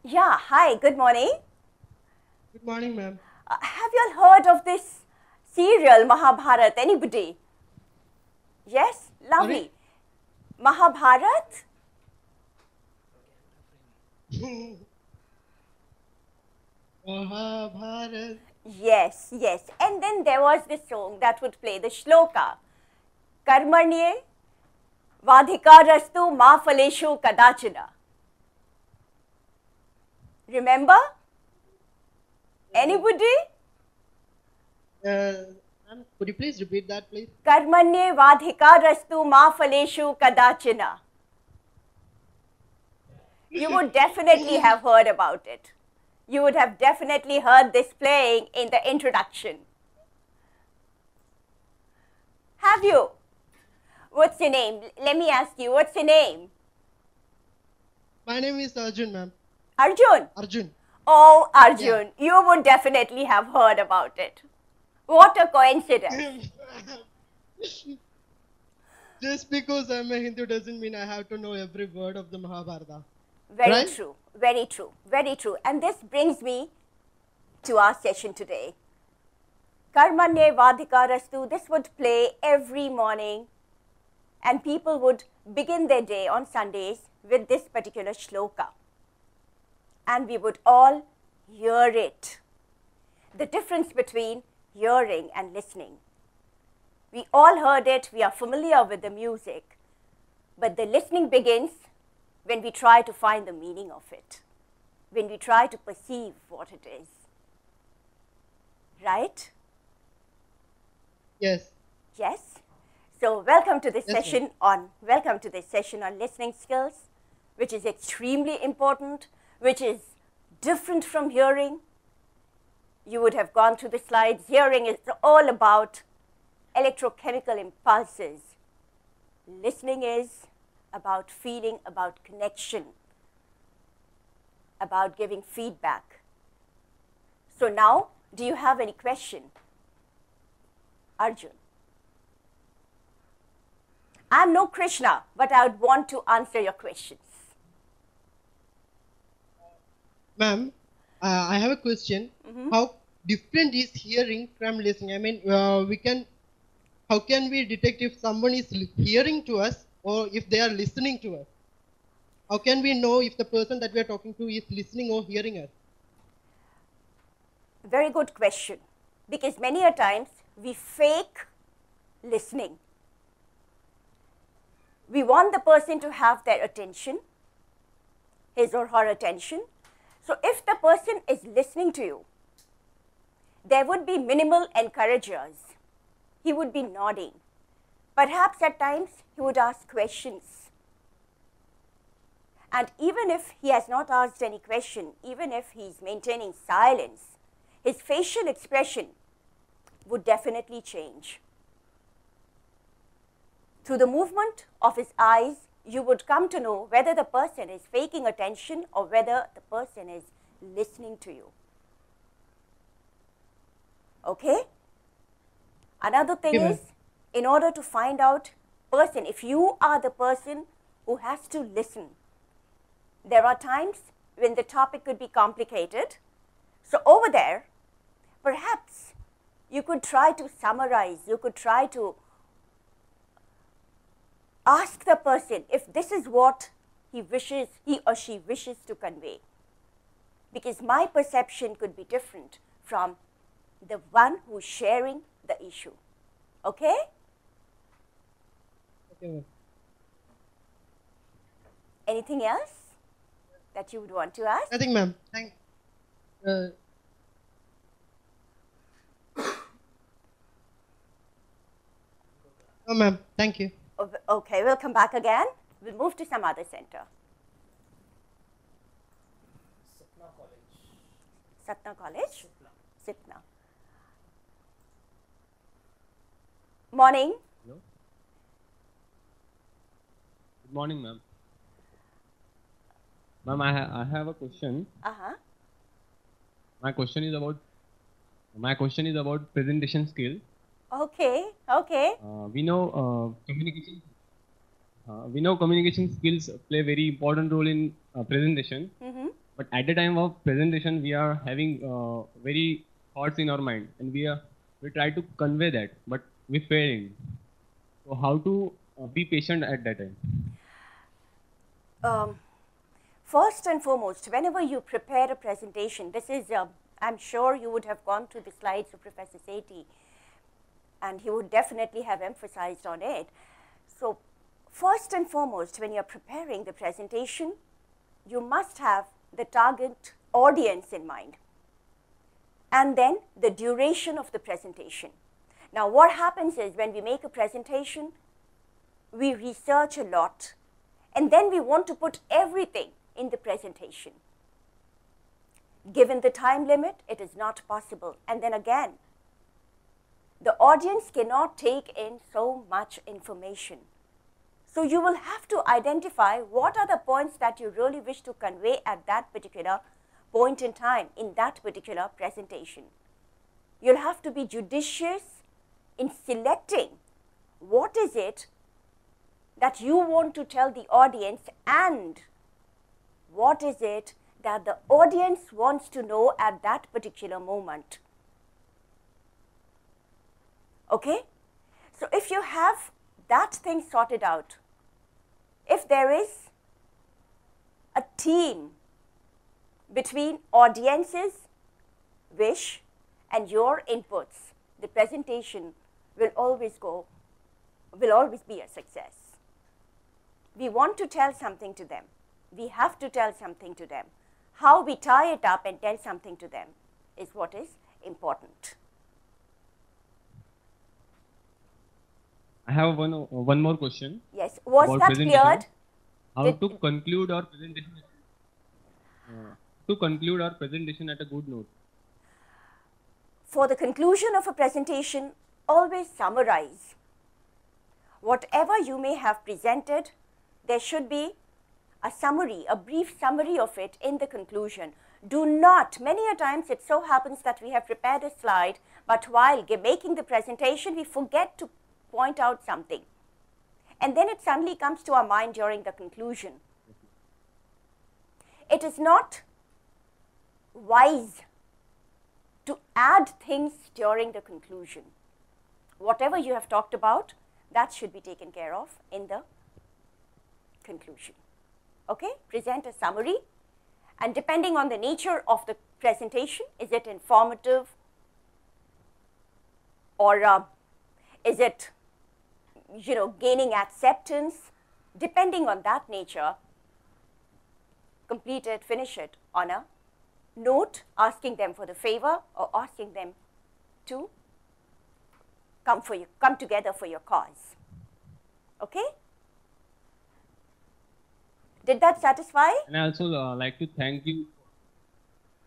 Yeah, hi, good morning. Good morning, ma'am. Have you all heard of this serial Mahabharat? Anybody? Yes? Lovely. Mahabharat? Mahabharat. Yes, yes. And then there was this song that would play the shloka. Karmarnye vadhikarastu ma phaleshu kadachana. Remember? Anybody? Ma'am, could you please repeat that, please? Karmanye vadhikarastu ma phaleshu kadachana. You would definitely have heard about it. You would have definitely heard this playing in the introduction. Have you? What's your name? Let me ask you, what's your name? My name is Arjun, ma'am. Arjun? Arjun. Oh, Arjun, you would definitely have heard about it. What a coincidence. Just because I'm a Hindu doesn't mean I have to know every word of the Mahabharata. Very Right? true, very true, very true. And this brings me to our session today. Karmanye vadhikarastu, this would play every morning, and people would begin their day on Sundays with this particular shloka. And we would all hear it. The difference between hearing and listening. We all heard it, we are familiar with the music, but the listening begins when we try to find the meaning of it, when we try to perceive what it is. Right? Yes. Yes. So welcome to this Yes, session on listening skills, which is extremely important, which is different from hearing. You would have gone through the slides. Hearing is all about electrochemical impulses. Listening is about feeling, about connection, about giving feedback. So now, do you have any question? Arjun. I'm no Krishna, but I would want to answer your questions. Ma'am, I have a question. How different is hearing from listening? I mean, how can we detect if someone is hearing to us or if they are listening to us? How can we know if the person that we are talking to is listening or hearing us? Very good question. Because many a times we fake listening. We want the person to have their attention, his or her attention. So if the person is listening to you, there would be minimal encouragers. He would be nodding. Perhaps at times he would ask questions. And even if he has not asked any question, even if he is maintaining silence, his facial expression would definitely change. Through the movement of his eyes, you would come to know whether the person is faking attention or whether the person is listening to you. Okay? Another thing is, in order to find out person, if you are the person who has to listen, there are times when the topic could be complicated. So over there, perhaps you could try to summarize, you could try to ask the person if this is what he or she wishes to convey. Because my perception could be different from the one who's sharing the issue. Okay? Okay. Anything else that you would want to ask? Nothing, ma'am. No, ma'am. Thank you. Okay, we'll come back again. We'll move to some other center. Satna College? Sitna. Morning. Hello. Good morning, ma'am. Ma'am, I have a question. My question is about presentation skill. Okay, okay. We know communication skills play very important role in presentation. But at the time of presentation, we are having very thoughts in our mind, and we try to convey that, but we failing. So how to be patient at that time? First and foremost, whenever you prepare a presentation, this is, I'm sure you would have gone through the slides of Professor Sethi, and he would definitely have emphasized on it. So first and foremost, when you're preparing the presentation, you must have the target audience in mind, and then the duration of the presentation. Now what happens is, when we make a presentation, we research a lot, and then we want to put everything in the presentation. Given the time limit, it is not possible. And then again, the audience cannot take in so much information. So you will have to identify what are the points that you really wish to convey at that particular point in time, in that particular presentation. You'll have to be judicious in selecting what is it that you want to tell the audience, and what is it that the audience wants to know at that particular moment. Okay? So if you have that thing sorted out, if there is a team between audience's wish and your inputs, the presentation will always be a success. We want to tell something to them. We have to tell something to them. How we tie it up and tell something to them is what is important. I have one more question. Yes. Was about that presentation. cleared? How to conclude our presentation? To conclude our presentation at a good note. For the conclusion of a presentation, always summarize. Whatever you may have presented, there should be a summary, a brief summary of it in the conclusion. Do not, many a times it so happens that we have prepared a slide, but while making the presentation, we forget to point out something. And then it suddenly comes to our mind during the conclusion. It is not wise to add things during the conclusion. Whatever you have talked about, that should be taken care of in the conclusion. Okay, present a summary, and depending on the nature of the presentation, is it informative or is it, gaining acceptance? Depending on that nature, complete it, finish it on a note, asking them for the favor or asking them to come together for your cause. Okay? Did that satisfy? And I also like to thank you.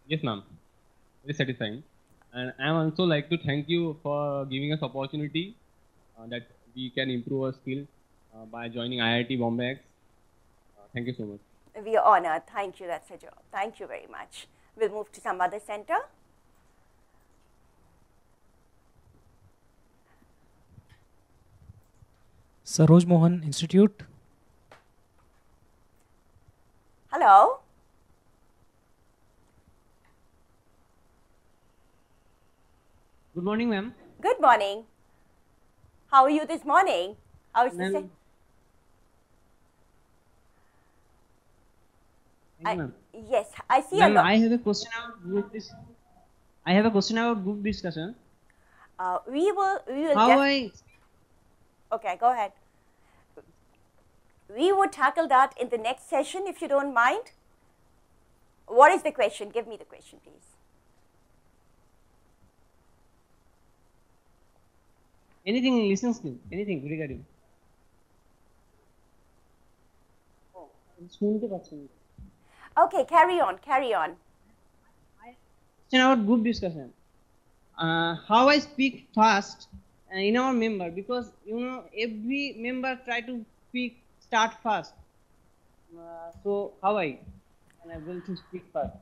Yes, ma'am. Very satisfying. And I also like to thank you for giving us opportunity that we can improve our skill by joining IIT Bombay. Thank you so much. We are honored. Thank you. That's a job. Thank you very much. We'll move to some other center. Saroj Mohan Institute. Hello. Good morning, ma'am. Good morning. How are you this morning? How is the Yes, I see. Ma'am, I have a question about group I have a question about group discussion. We will. Okay, go ahead. We would tackle that in the next session if you don't mind. What is the question? Give me the question, please. Anything listen skill, anything regarding. Okay, carry on, carry on. Question about group discussion. How I speak fast in our member, because every member try to start fast. So how I am able to speak fast?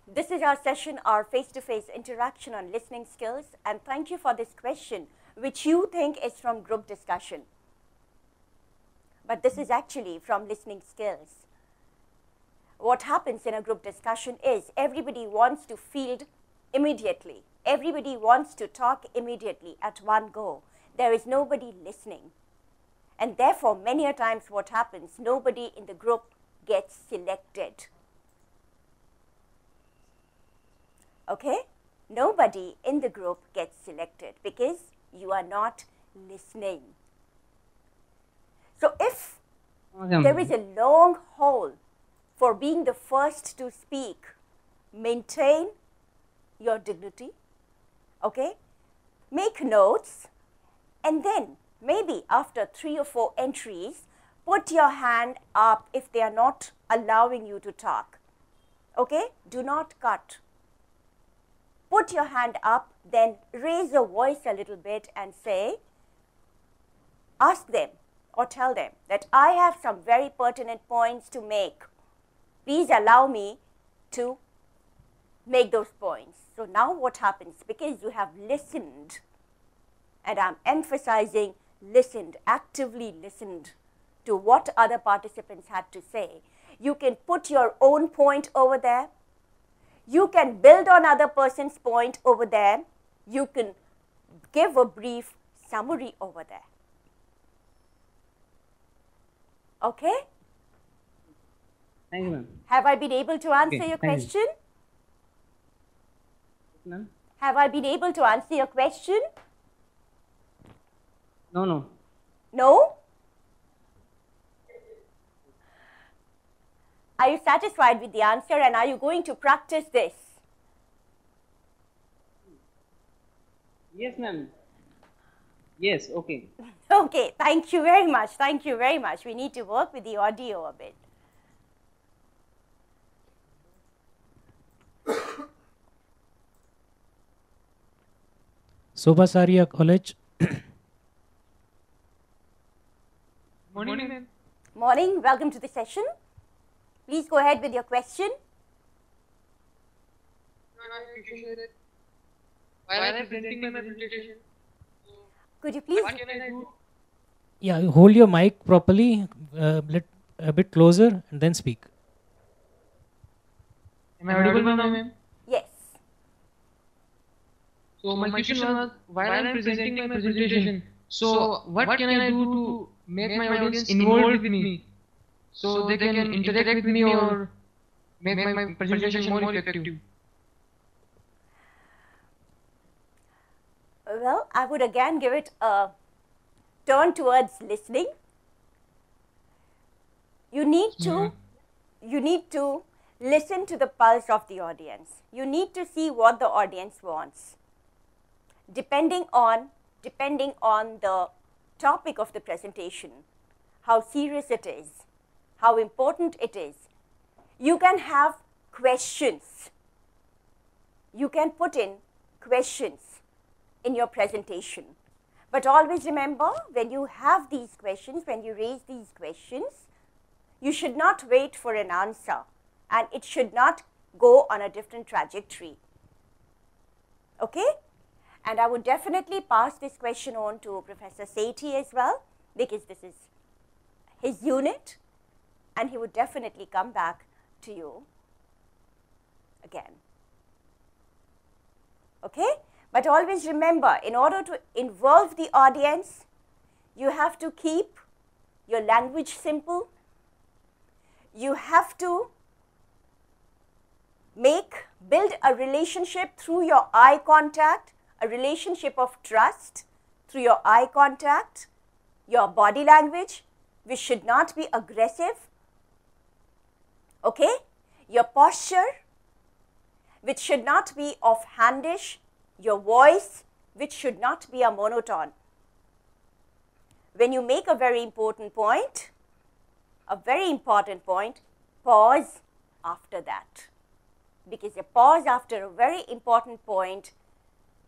This is our session, our face-to-face interaction on listening skills, and thank you for this question, which you think is from group discussion. But this is actually from listening skills. What happens in a group discussion is everybody wants to field immediately. Everybody wants to talk immediately at one go. There is nobody listening. And therefore, many a times what happens, nobody in the group gets selected. Okay? Nobody in the group gets selected because you are not listening. So if there is a long haul for being the first to speak, maintain your dignity, okay? Make notes, and then maybe after 3 or 4 entries, put your hand up if they are not allowing you to talk, okay? Do not cut. Put your hand up, then raise your voice a little bit and say, ask them or tell them that I have some very pertinent points to make. Please allow me to make those points. So now what happens? Because you have listened, and I'm emphasizing listened, actively listened to what other participants had to say, you can put your own point over there. You can build on other person's point over there. You can give a brief summary over there. Okay? Thank you, ma'am. Have I been able to answer your question? Ma'am? Have I been able to answer your question? No, no. No? Are you satisfied with the answer, and are you going to practice this? Yes, ma'am. Yes, okay. Okay, thank you very much. Thank you very much. We need to work with the audio a bit. Sobasaria College. Morning, ma'am. Morning, welcome to the session. Please go ahead with your question. While I'm presenting my presentation, could you please? What can I do? Yeah, hold your mic properly, a bit closer, and then speak. Am I audible now, ma'am? Yes. So my question was, while I'm presenting my presentation, so what can I do to make my audience involved with me, so they can interact with me or make my presentation more effective? Well, I would again give it a turn towards listening. You need to listen to the pulse of the audience. You need to see what the audience wants. Depending on the topic of the presentation, how serious it is, how important it is, you can have questions. You can put in questions in your presentation. But always remember, when you have these questions, when you raise these questions, you should not wait for an answer, and it should not go on a different trajectory. Okay? And I would definitely pass this question on to Professor Sethi as well, because this is his unit, and he would definitely come back to you again. Okay? But always remember, in order to involve the audience, you have to keep your language simple. You have to build a relationship through your eye contact, a relationship of trust through your eye contact, your body language, which should not be aggressive. Okay? Your posture, which should not be offhandish. Your voice, which should not be a monotone. When you make a very important point, pause after that. Because a pause after a very important point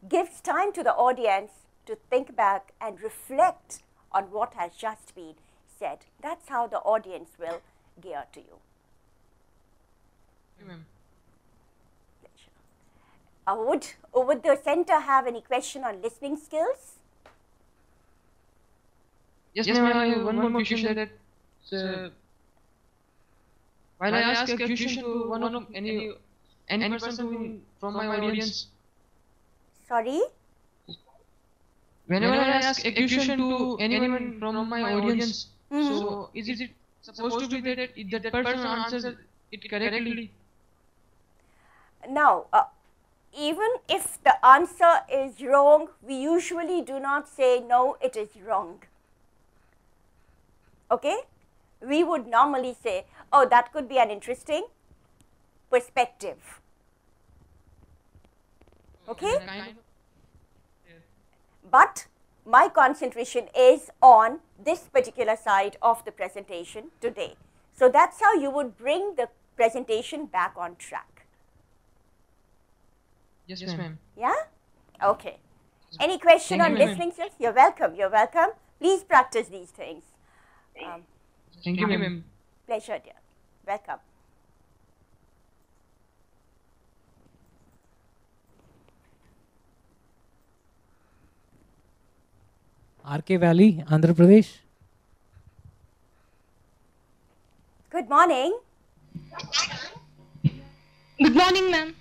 gives time to the audience to think back and reflect on what has just been said. That's how the audience will gear to you. Would the center have any question on listening skills? Yes, ma'am. I have one more question that while I ask a question to one of any person from my audience. Sorry? Whenever I ask a question to anyone from my audience, so is it supposed to be that that person answers it correctly? Now, even if the answer is wrong, we usually do not say, no, it is wrong. Okay? We would normally say, oh, that could be an interesting perspective. Okay? But my concentration is on this particular side of the presentation today. So that's how you would bring the presentation back on track. Yes, ma'am. Yeah? Okay. Any question on listening skills? You're welcome. You're welcome. Please practice these things. Thank you, ma'am. Pleasure, dear. Welcome. RK Valley, Andhra Pradesh. Good morning. Good morning, ma'am.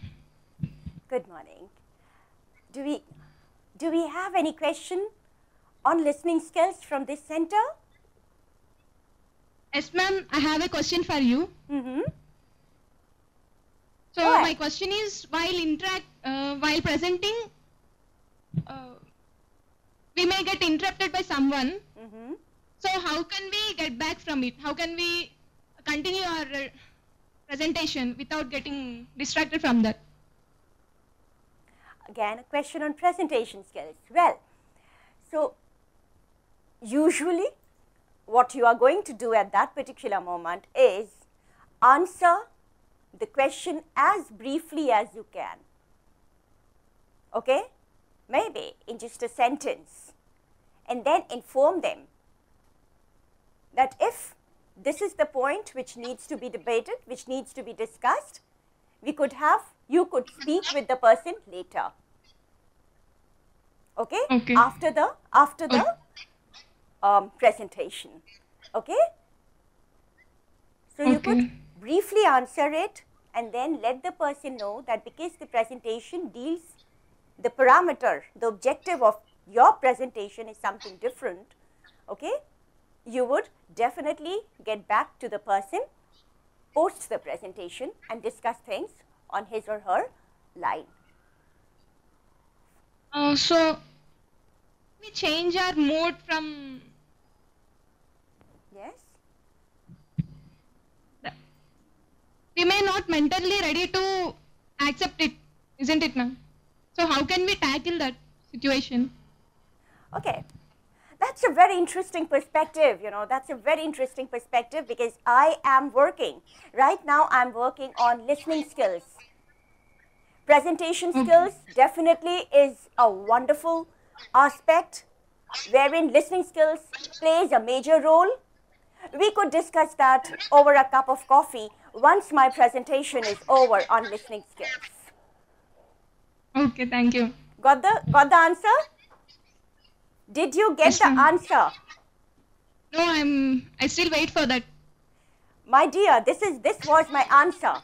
Good morning. Do we have any question on listening skills from this center? Yes, ma'am. I have a question for you. So my question is, while presenting, we may get interrupted by someone. So how can we get back from it? How can we continue our presentation without getting distracted from that? Again, a question on presentation skills. Well, so usually what you are going to do at that particular moment is answer the question as briefly as you can. Okay? Maybe in just a sentence, and then inform them that if this is the point which needs to be debated, which needs to be discussed, you could speak with the person later. Okay? Okay. After the presentation. Okay? So you could briefly answer it and then let the person know that because the presentation deals, the parameter, the objective of your presentation is something different, okay, you would definitely get back to the person post the presentation and discuss things on his or her line. So we change our mode from. Yes. We may not mentally ready to accept it, isn't it, ma'am? So how can we tackle that situation? Okay, that's a very interesting perspective, that's a very interesting perspective, because I am working, right now I'm working on listening skills. Presentation skills definitely is a wonderful aspect wherein listening skills plays a major role. We could discuss that over a cup of coffee once my presentation is over on listening skills. Okay, thank you. Got the answer? Did you get the answer? No, I still wait for that. My dear, this was my answer.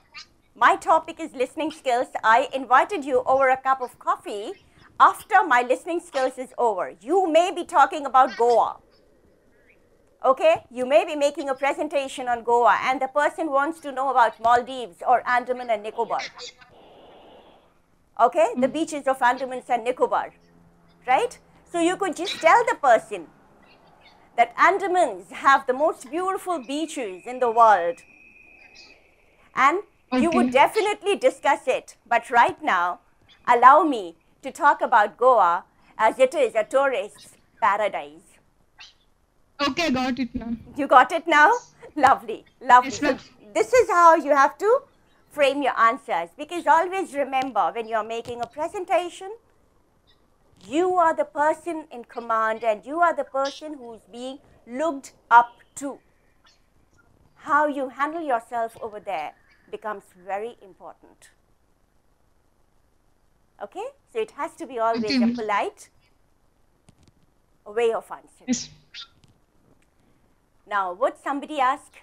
My topic is listening skills. I invited you over a cup of coffee after my listening skills is over. You may be talking about Goa. Okay, you may be making a presentation on Goa and the person wants to know about Maldives or Andaman and Nicobar. Okay, the beaches of Andaman and Nicobar, right? So you could just tell the person that Andamans have the most beautiful beaches in the world, and you would definitely discuss it. But right now, allow me to talk about Goa as it is a tourist's paradise. Okay, got it now. You got it now? Lovely, lovely. So this is how you have to frame your answers, because always remember, when you're making a presentation, you are the person in command and you are the person who's being looked up to. How you handle yourself over there becomes very important. Okay? So it has to be always a polite way of answering. Yes. Now, would somebody ask,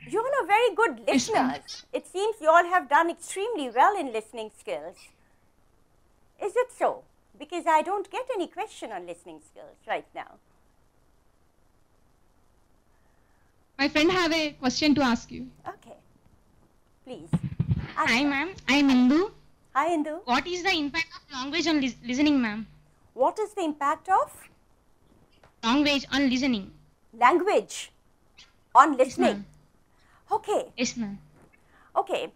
you all are very good listeners. It seems you all have done extremely well in listening skills. Is it so? Because I don't get any question on listening skills right now. My friend have a question to ask you. Okay. Please. Hi, ma'am. I am Indu. Hi, Indu. What is the impact of language on listening, ma'am? What is the impact of? Language on listening. Language on listening. Yes, okay. Yes, ma'am. Okay.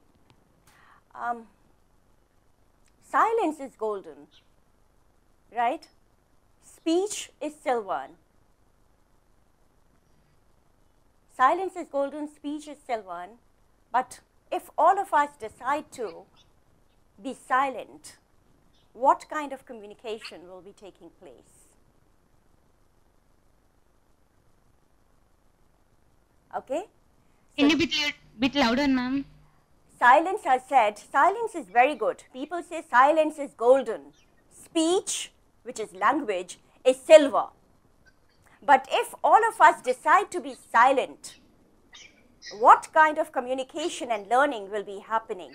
Silence is golden, right? Speech is silver. Silence is golden, speech is silver. But if all of us decide to be silent, what kind of communication will be taking place? Okay? Can you be a bit louder, ma'am? Silence, I said, silence is very good. People say silence is golden. Speech, which is language, is silver. But if all of us decide to be silent, what kind of communication and learning will be happening?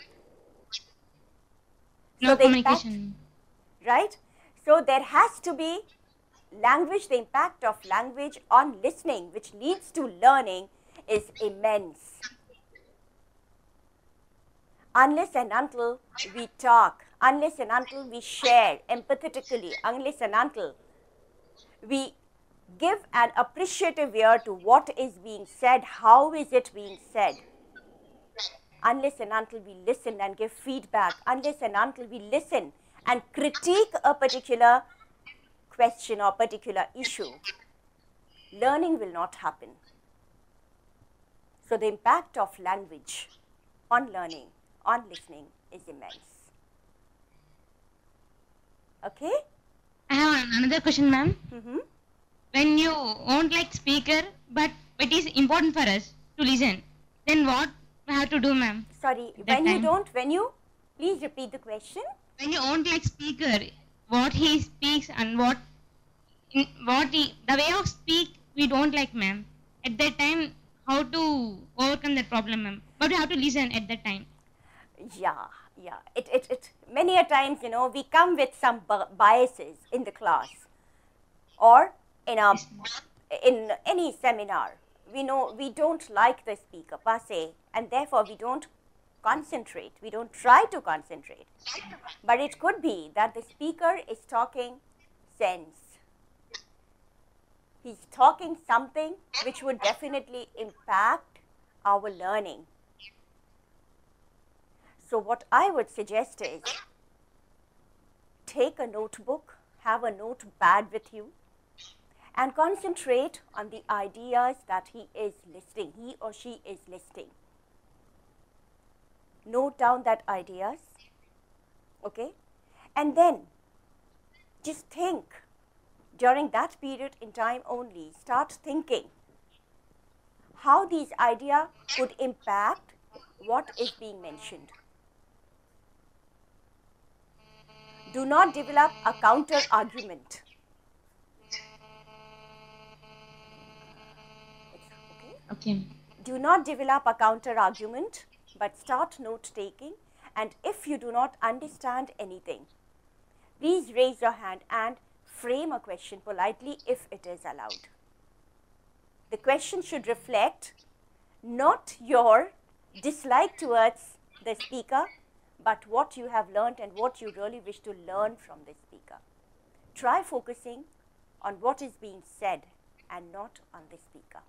No communication. Right? So there has to be language, the impact of language on listening, which leads to learning, is immense. Unless and until we talk, unless and until we share empathetically, unless and until we give an appreciative ear to what is being said, how is it being said, unless and until we listen and give feedback, unless and until we listen and critique a particular question or particular issue, learning will not happen. So the impact of language on learning, on listening is immense. Okay? I have another question, ma'am. Mm-hmm. When you won't like speaker, but it is important for us to listen, then what we have to do, ma'am? Sorry, when you, please repeat the question. When you won't like speaker, what he speaks and the way of speak we don't like, ma'am. At that time, how to overcome that problem, ma'am? But we have to listen at that time. Yeah. It many a times, we come with some biases in the class or in any seminar. We know we don't like the speaker per se, and therefore we don't concentrate. We don't try to concentrate. But it could be that the speaker is talking sense. He's talking something which would definitely impact our learning. So what I would suggest is, take a notebook, have a notepad with you, and concentrate on the ideas that he or she is listing. Note down that ideas, okay? And then just think during that period in time only. Start thinking how these ideas could impact what is being mentioned. Do not develop a counter argument. Okay. Do not develop a counter argument, but start note taking. And if you do not understand anything, please raise your hand and frame a question politely if it is allowed. The question should reflect not your dislike towards the speaker, but what you have learned and what you really wish to learn from the speaker. Try focusing on what is being said and not on the speaker.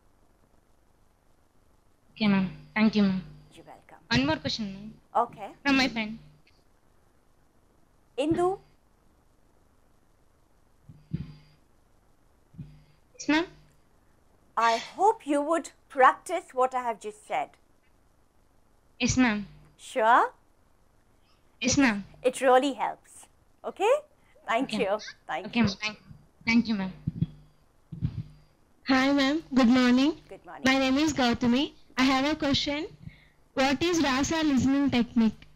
Okay, ma'am. Thank you, ma'am. You're welcome. One more question, ma'am. Okay. From my friend. Indu? Yes, ma'am. I hope you would practice what I have just said. Yes, ma'am. Sure? Yes, ma'am. It really helps. Okay? Thank you. Thank you. Thank you, ma'am. Hi, ma'am. Good morning. Good morning. My name is Gautami. I have a question. What is Rasa listening technique?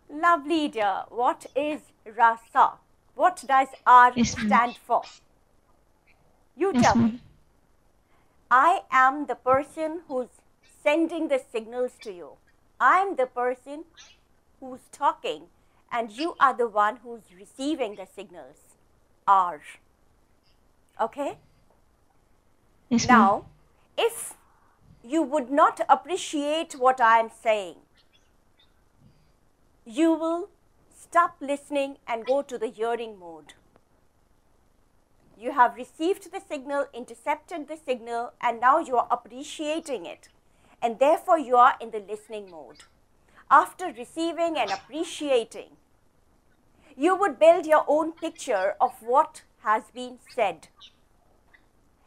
Lovely, dear. What is Rasa? What does R stand for? You tell me. I am the person who's sending the signals to you. I'm the person who's talking, and you are the one who's receiving the signals. R. Okay? Yes, now, if you would not appreciate what I am saying, you will stop listening and go to the hearing mode. You have received the signal, intercepted the signal, and now you are appreciating it. And therefore, you are in the listening mode. After receiving and appreciating, you would build your own picture of what has been said.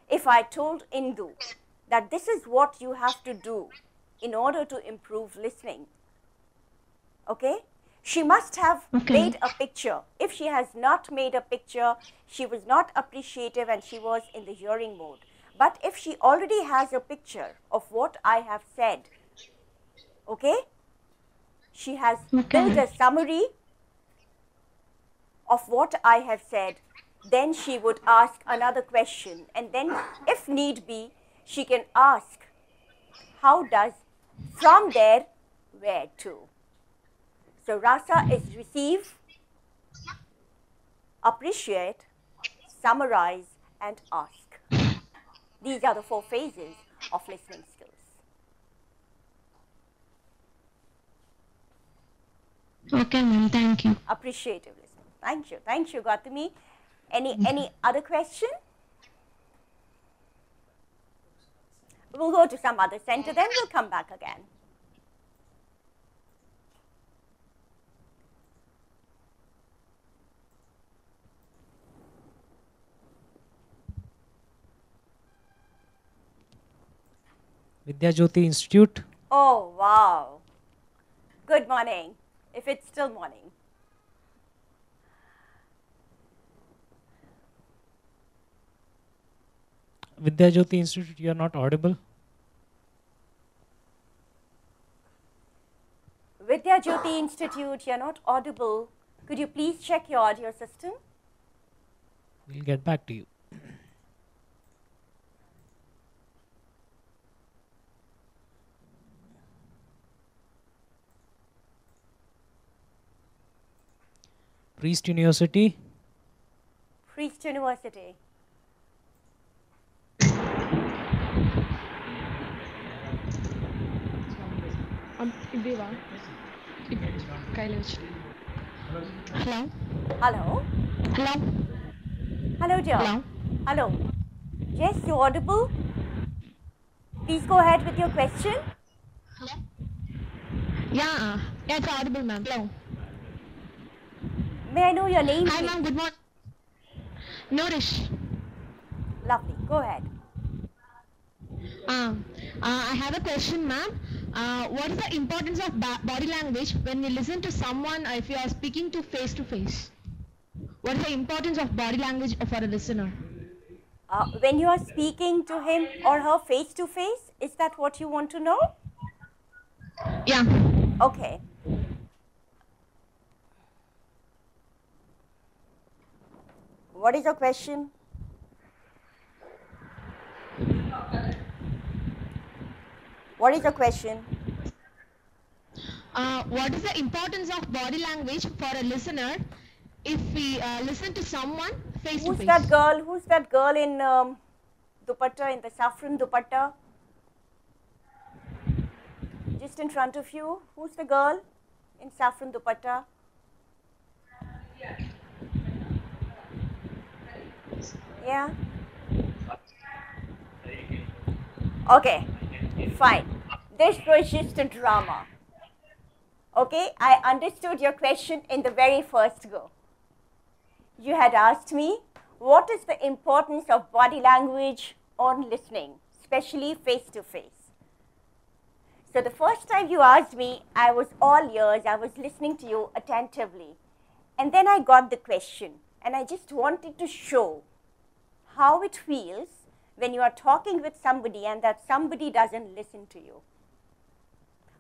If I told Indu that this is what you have to do in order to improve listening, okay? She must have made a picture. If she has not made a picture, she was not appreciative and she was in the hearing mode. But if she already has a picture of what I have said, okay, she has built a summary of what I have said, then she would ask another question, and then if need be, she can ask, how does, from there, where to? So Rasa is receive, appreciate, summarize, and ask. These are the 4 phases of listening skills. Okay, ma'am. Thank you. Appreciative listening. Thank you. Thank you, Gautami. Any other question? We'll go to some other center, then we'll come back again. Vidya Jyoti Institute. Oh, wow. Good morning, if it's still morning. Vidya Jyoti Institute, you are not audible. Vidya Jyoti Institute, you're not audible. Could you please check your audio system? We'll get back to you. Priest University. Priest University. Deva. Hello. Hello. Hello. Hello, dear. Hello. Hello. Yes, you're audible. Please go ahead with your question. Hello. Yeah, it's audible, ma'am. Hello. May I know your name? Hi, ma'am. Good morning. Nourish. Lovely. Go ahead. I have a question, ma'am. What is the importance of body language when we listen to someone if you are speaking to face? What is the importance of body language for a listener? When you are speaking to him or her face to face, is that what you want to know? Yeah. Okay. What is your question? What is your question? What is the importance of body language for a listener if we listen to someone face to face? Who's that girl? Who's that girl in dupatta, in the saffron dupatta? Just in front of you. Who's the girl in saffron dupatta? Yeah. Okay, fine. This was just a drama. Okay, I understood your question in the very first go. You had asked me, what is the importance of body language on listening, especially face to face? So the first time you asked me, I was all ears, I was listening to you attentively. And then I got the question, and I just wanted to show how it feels when you are talking with somebody and that somebody doesn't listen to you.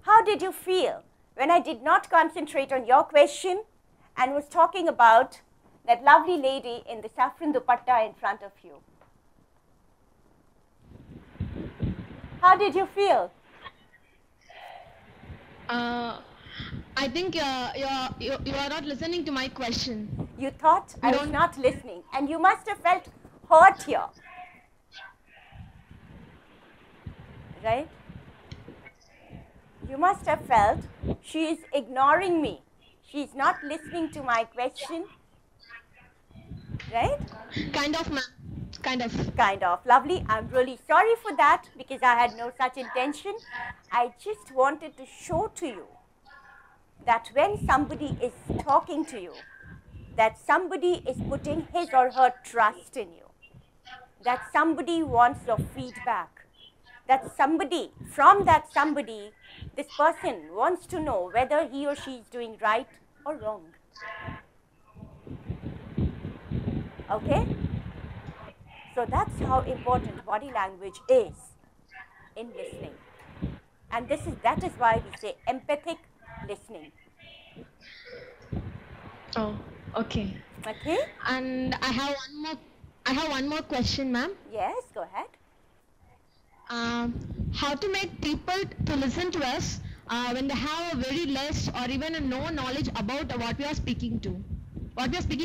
How did you feel when I did not concentrate on your question and was talking about that lovely lady in the saffron dupatta in front of you? How did you feel? I think you are not listening to my question. You thought I was not listening, and you must have felt hurt here. Right? You must have felt she is ignoring me. She is not listening to my question. Right? Kind of, ma'am. Kind of. Kind of. Lovely. I'm really sorry for that because I had no such intention. I just wanted to show to you that when somebody is talking to you, that somebody is putting his or her trust in you, that somebody wants your feedback, that somebody, from that somebody, this person wants to know whether he or she is doing right or wrong. Okay? So that's how important body language is in listening. And that is why we say empathic listening. Oh, okay. Okay. And I have one more question, ma'am. Yes, go ahead. How to make people to listen to us when they have a very less or even a no knowledge about what we are speaking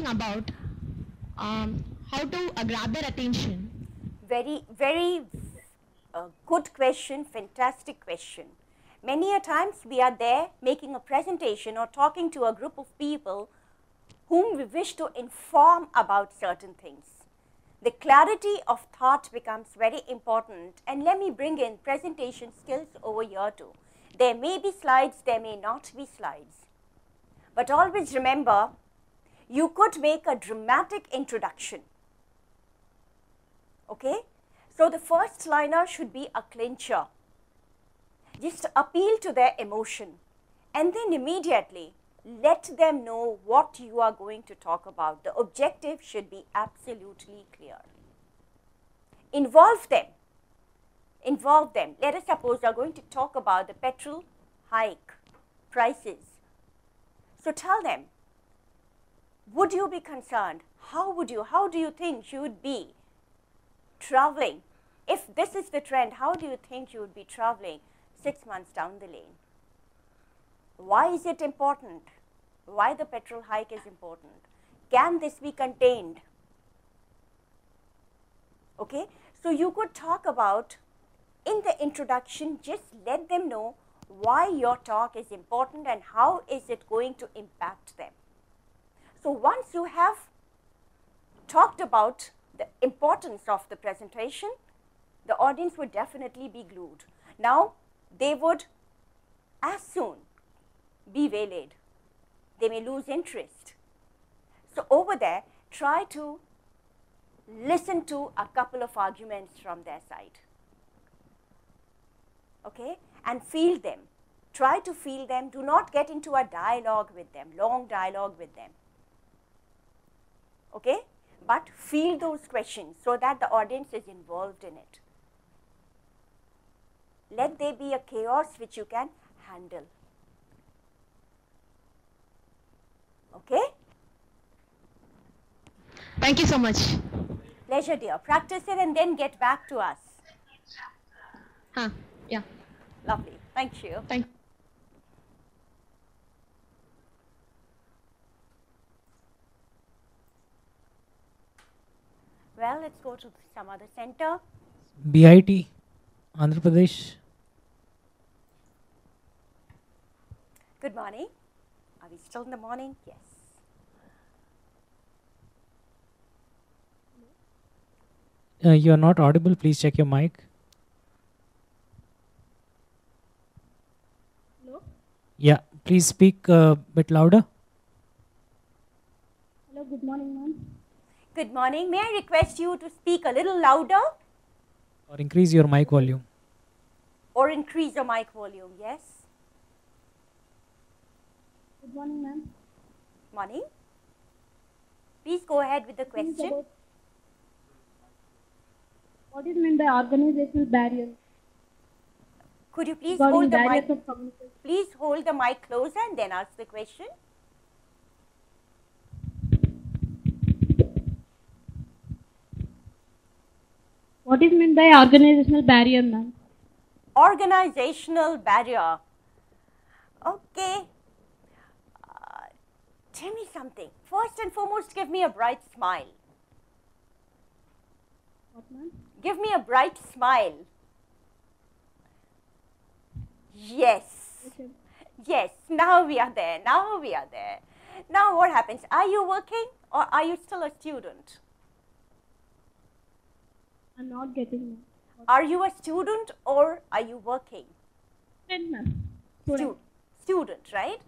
about. How to grab their attention? Very, very good question, fantastic question. Many a times we are there making a presentation or talking to a group of people whom we wish to inform about certain things. The clarity of thought becomes very important, and let me bring in presentation skills over here too. There may be slides, there may not be slides. But always remember, you could make a dramatic introduction. Okay? So the first liner should be a clincher. Just appeal to their emotion and then immediately let them know what you are going to talk about. The objective should be absolutely clear. Involve them. Involve them. Let us suppose you are going to talk about the petrol hike prices. So tell them, would you be concerned? How do you think you would be traveling? If this is the trend, how do you think you would be traveling 6 months down the lane? Why is it important? Why the petrol hike is important? Can this be contained? Okay, so you could talk about in the introduction, just let them know why your talk is important and how is it going to impact them. So once you have talked about the importance of the presentation, the audience would definitely be glued. Now, they would as soon be waylaid. They may lose interest. So over there, try to listen to a couple of arguments from their side. Okay, and feel them. Try to feel them. Do not get into a dialogue with them, long dialogue with them. Okay, but feel those questions so that the audience is involved in it. Let there be a chaos which you can handle. Okay? Thank you so much. Pleasure, dear. Practice it and then get back to us. Yeah. Lovely. Thank you. Thank you. Well, let's go to some other center. BIT, Andhra Pradesh. Good morning. Are we still in the morning? Yes. You are not audible. Please check your mic. Hello? Yeah, please speak a bit louder. Hello, good morning, ma'am. Good morning. May I request you to speak a little louder? Or increase your mic volume. Or increase your mic volume, yes. Good morning, ma'am. Morning. Please go ahead with the question. What is meant by organizational barrier? Could you please Regarding hold the barriers mic? of communication. Please hold the mic closer and then ask the question. What is meant by organizational barrier, ma'am? Organizational barrier. Okay. Tell me something. First and foremost, give me a bright smile. What, ma'am? Give me a bright smile. Yes. Okay. Yes. Now we are there. Now we are there. Now what happens? Are you working or are you still a student? I'm not getting, ma'am. Are you a student or are you working? Student, ma'am. Student, right?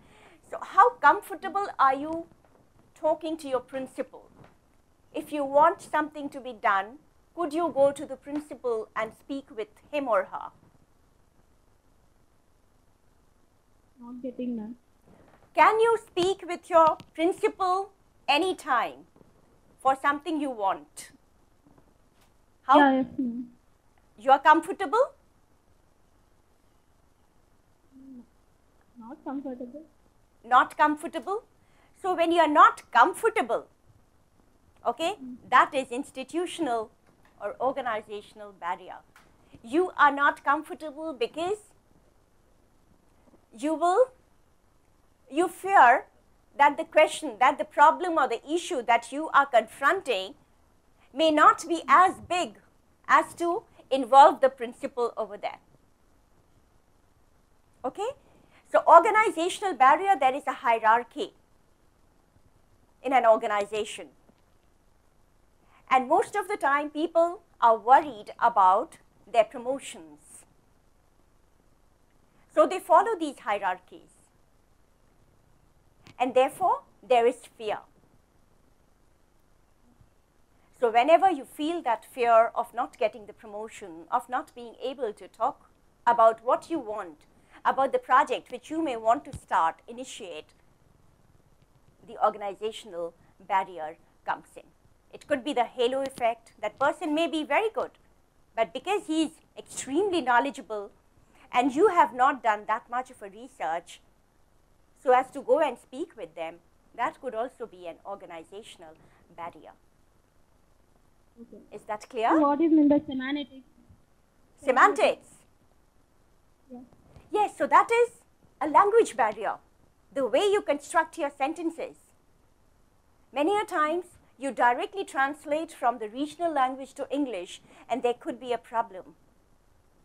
So how comfortable are you talking to your principal? If you want something to be done, could you go to the principal and speak with him or her? Not getting, ma'am. Can you speak with your principal anytime for something you want? How? Yeah, yes, ma'am. You are comfortable? Not comfortable. Not comfortable? So when you are not comfortable, okay, that is institutional or organizational barrier. You are not comfortable because you fear that the question, that the problem or the issue that you are confronting may not be as big as to involve the principal over there. Okay? So organizational barrier, there is a hierarchy in an organization. And most of the time people are worried about their promotions. So they follow these hierarchies. And therefore, there is fear. So whenever you feel that fear of not getting the promotion, of not being able to talk about what you want, about the project which you may want to start, initiate, the organizational barrier comes in. It could be the halo effect. That person may be very good, but because he is extremely knowledgeable and you have not done that much of a research so as to go and speak with them, that could also be an organizational barrier. Okay. Is that clear? So what is meant by semantics? Semantics? Yeah. Yes, so that is a language barrier, the way you construct your sentences. Many a times, you directly translate from the regional language to English, and there could be a problem.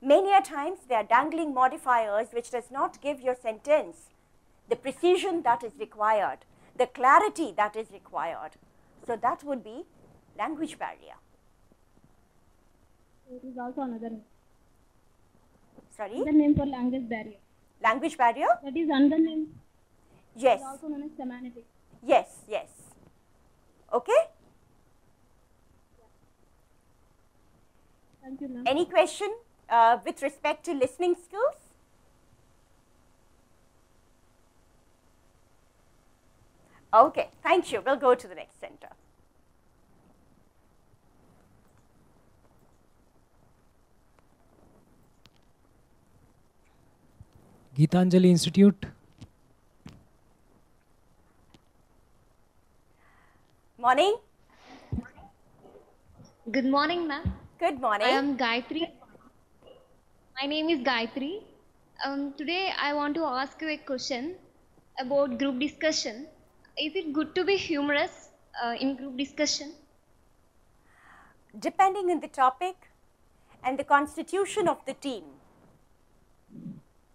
Many a times, there are dangling modifiers which does not give your sentence the precision that is required, the clarity that is required. So that would be language barrier. It is also another name. Sorry? Another name for language barrier. Language barrier? That is another name. Yes. It is also known as semantics. Yes, yes. Okay? Thank you, ma'am. Any question with respect to listening skills? Okay, thank you. We'll go to the next center. Geetanjali Institute. Morning. Good morning, ma'am. Good morning. I am Gayatri. My name is Gayatri. Today I want to ask you a question about group discussion. Is it good to be humorous in group discussion? Depending on the topic and the constitution of the team.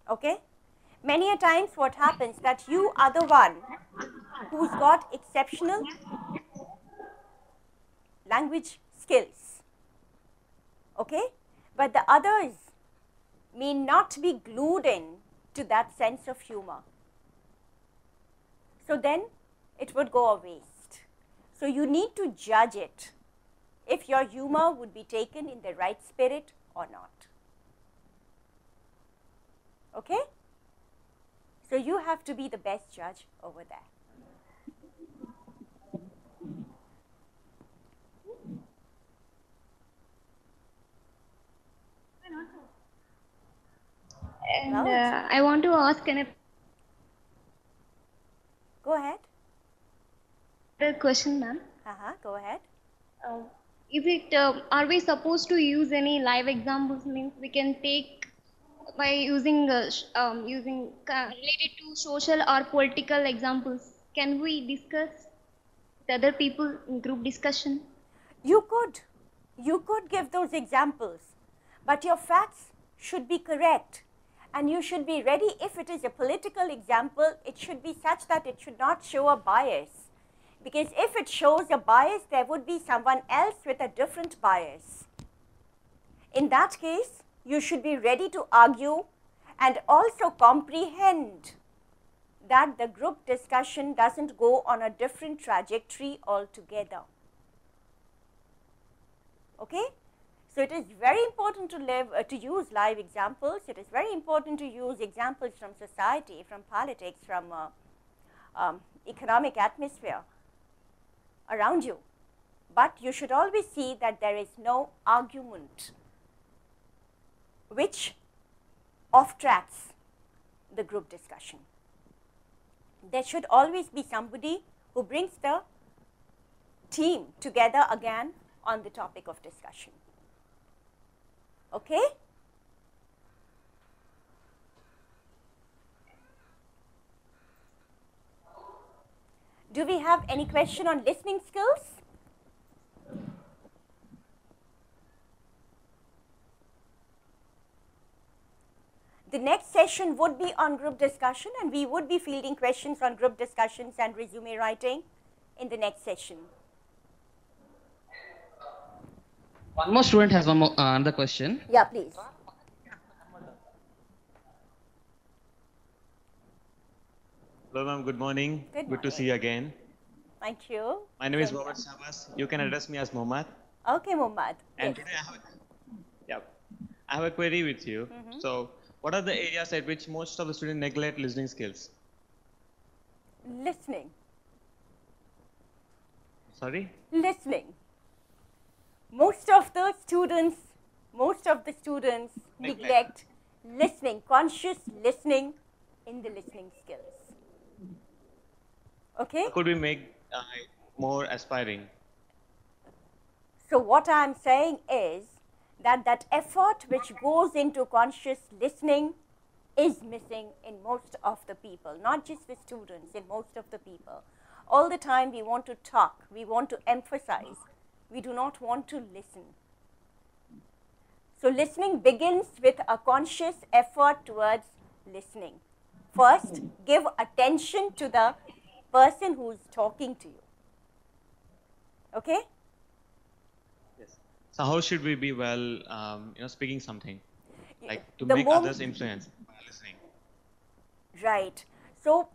Okay? Many a times what happens that you are the one who's got exceptional language skills. Okay? But the others may not be glued in to that sense of humor. So then it would go a waste. So you need to judge it if your humor would be taken in the right spirit or not. Okay? So you have to be the best judge over there. And I want to ask Go ahead. another question, ma'am. Go ahead. Are we supposed to use any live examples? Means we can take by using related to social or political examples. Can we discuss with other people in group discussion? You could give those examples, but your facts should be correct. And you should be ready, if it is a political example, it should be such that it should not show a bias. Because if it shows a bias, there would be someone else with a different bias. In that case, you should be ready to argue and also comprehend that the group discussion doesn't go on a different trajectory altogether. Okay? So it is very important to use live examples. It is very important to use examples from society, from politics, from economic atmosphere around you. But you should always see that there is no argument which off-tracks the group discussion. There should always be somebody who brings the team together again on the topic of discussion. Okay? Do we have any question on listening skills? The next session would be on group discussion, and we would be fielding questions on group discussions and resume writing in the next session. One more student has another question. Yeah, please. Hello, ma'am. Good morning. Good to see you again. Thank you. My name is Mohammad Shabas. You can address me as Mohammad. Okay, Mohammad. And yes. today I have a query with you. So, what are the areas at which most of the students neglect listening skills? Listening. Sorry? Listening. Most of the students neglect listening, conscious listening in the listening skills. Okay? How could we make more aspiring? So what I am saying is that effort which goes into conscious listening is missing in most of the people, not just the students, in most of the people. All the time we want to talk, we want to emphasize, we do not want to listen. So listening begins with a conscious effort towards listening. First, give attention to the person who is talking to you. Okay? Yes. So how should we be well, speaking something, like to The make others influence by listening? Right. So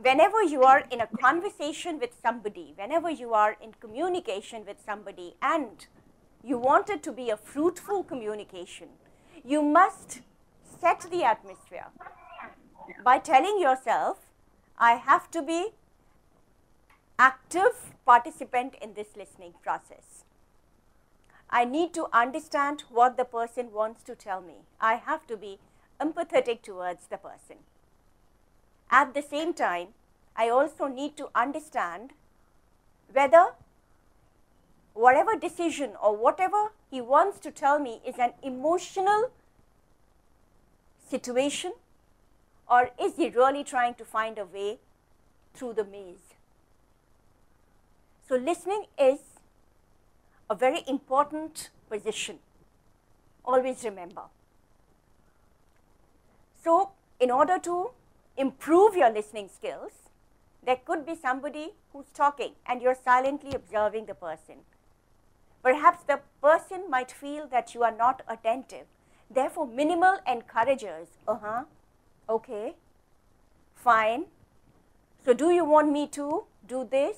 whenever you are in a conversation with somebody, whenever you are in communication with somebody, and you want it to be a fruitful communication, you must set the atmosphere by telling yourself, I have to be active participant in this listening process. I need to understand what the person wants to tell me. I have to be empathetic towards the person. At the same time, I also need to understand whether whatever decision or whatever he wants to tell me is an emotional situation, or is he really trying to find a way through the maze. So listening is a very important position. Always remember. So in order to improve your listening skills, there could be somebody who's talking and you're silently observing the person. Perhaps the person might feel that you are not attentive. Therefore, minimal encouragers, okay, fine. So do you want me to do this?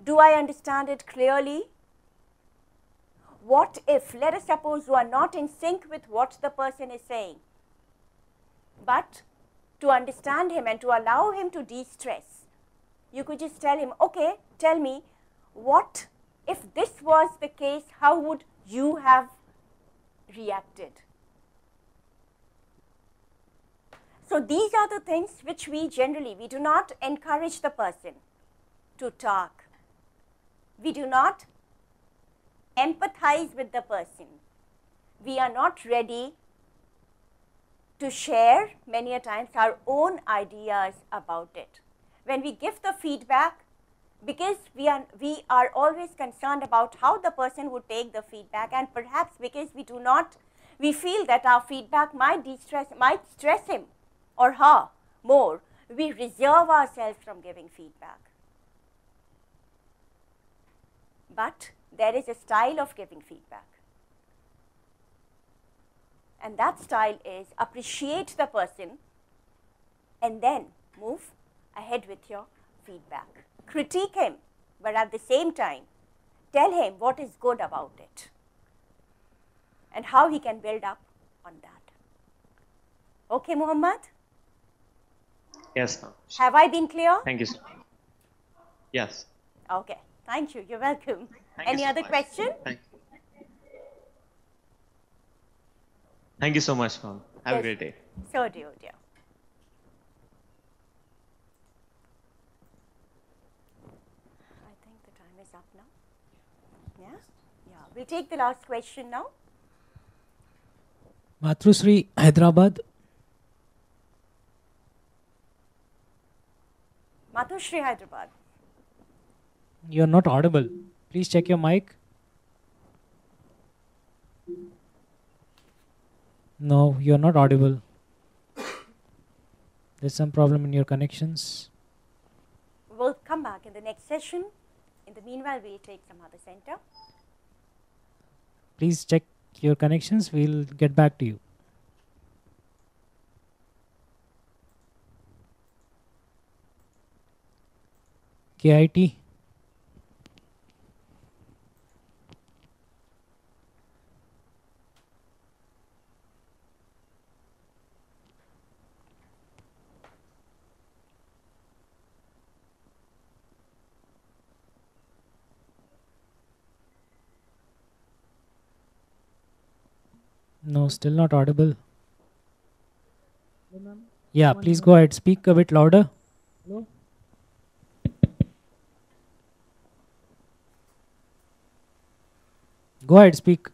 Do I understand it clearly? What if, let us suppose you are not in sync with what the person is saying, but to understand him and to allow him to de-stress, you could just tell him, okay, tell me, what if this was the case, how would you have reacted? So these are the things which we do not encourage the person to talk. We do not empathize with the person. We are not ready to share many a times our own ideas about it. When we give the feedback, because we are always concerned about how the person would take the feedback, and perhaps because we feel that our feedback might stress him or her more, we reserve ourselves from giving feedback. But there is a style of giving feedback. And that style is appreciate the person and then move ahead with your feedback. Critique him, but at the same time, tell him what is good about it and how he can build up on that. Okay, Muhammad? Yes, ma'am. Have I been clear? Thank you, sir. Yes. Okay, thank you. You're welcome. Thank you Any so other much. question? Thank you so much, ma'am. Have a Yes. great day. So do you, dear. I think the time is up now. Yeah? Yeah. We'll take the last question now. Matrusri, Hyderabad. Matushri, Hyderabad. You are not audible. Please check your mic. No, you are not audible. There's some problem in your connections. We'll come back in the next session. In the meanwhile, we'll take some other center. Please check your connections. We'll get back to you. KIT. No, still not audible. Hello, ma'am. Yeah, please go ahead. Speak a bit louder. Hello. Go ahead, speak.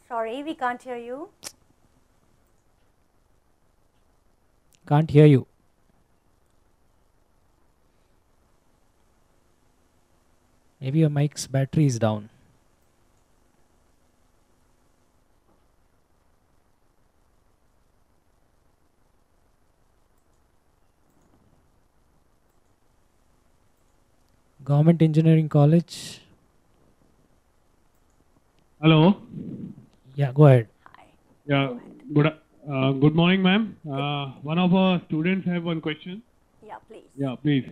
Sorry, we can't hear you. Can't hear you. Maybe your mic's battery is down. Government Engineering College. Hello. Yeah, go ahead. Yeah. Good morning, ma'am. One of our students have one question. Yeah, please. Yeah, please.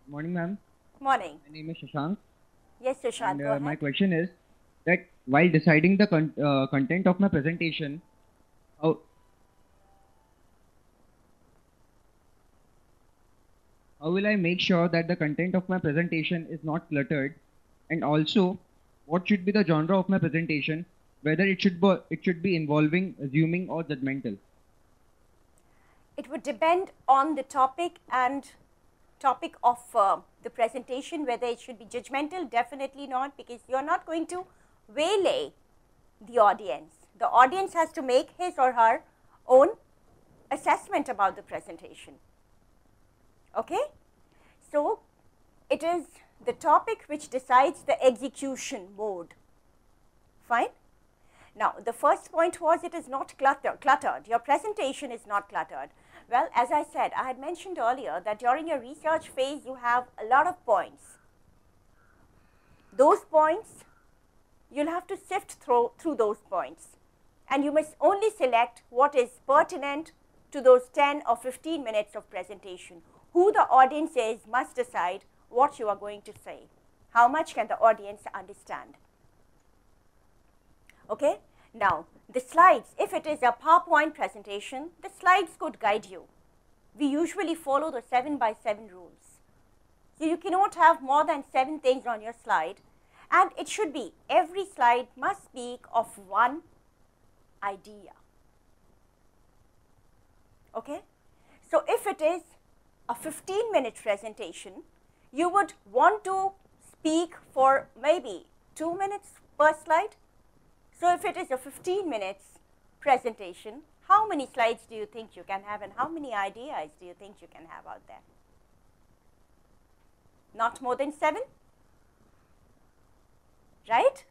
Morning, ma'am. Morning. My name is Shashank. Yes, Sushant, And go ahead. my question is that while deciding the content of my presentation, how will I make sure that the content of my presentation is not cluttered, and also what should be the genre of my presentation, whether it should be involving, assuming, or judgmental? It would depend on the topic and topic of the presentation, whether it should be judgmental. Definitely not, because you're not going to waylay the audience. The audience has to make his or her own assessment about the presentation. Okay? So, it is the topic which decides the execution mode. Fine? Now, the first point was it is not cluttered. Your presentation is not cluttered. Well, as I said, I had mentioned earlier that during your research phase, you have a lot of points. Those points, you'll have to sift through those points. And you must only select what is pertinent to those 10 or 15 minutes of presentation. Who the audience is must decide what you are going to say. How much can the audience understand? Okay? Now, the slides, if it is a PowerPoint presentation, the slides could guide you. We usually follow the 7x7 rules. So you cannot have more than 7 things on your slide, and it should be, every slide must speak of one idea. Okay? So if it is a 15-minute presentation, you would want to speak for maybe 2 minutes per slide. So if it is a 15 minutes presentation, how many slides do you think you can have, and how many ideas do you think you can have out there? Not more than 7? Right?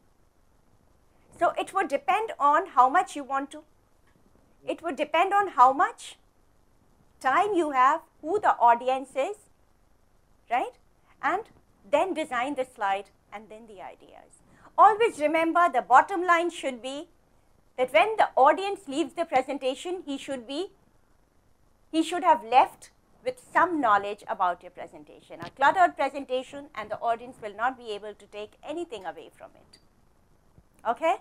So it would depend on how much you want to. It would depend on how much time you have, who the audience is, right? And then design the slide and then the ideas. Always remember, the bottom line should be that when the audience leaves the presentation, he should have left with some knowledge about your presentation. A cluttered presentation and the audience will not be able to take anything away from it. Okay?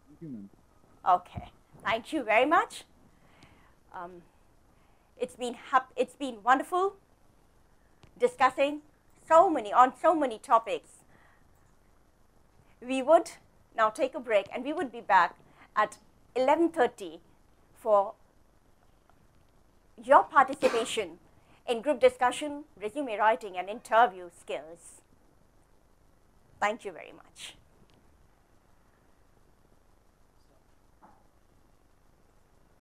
Thank you, ma'am. Okay. Thank you very much. It's been wonderful discussing on so many topics. We would now take a break, and we would be back at 11:30 for your participation in group discussion, resume writing, and interview skills. Thank you very much.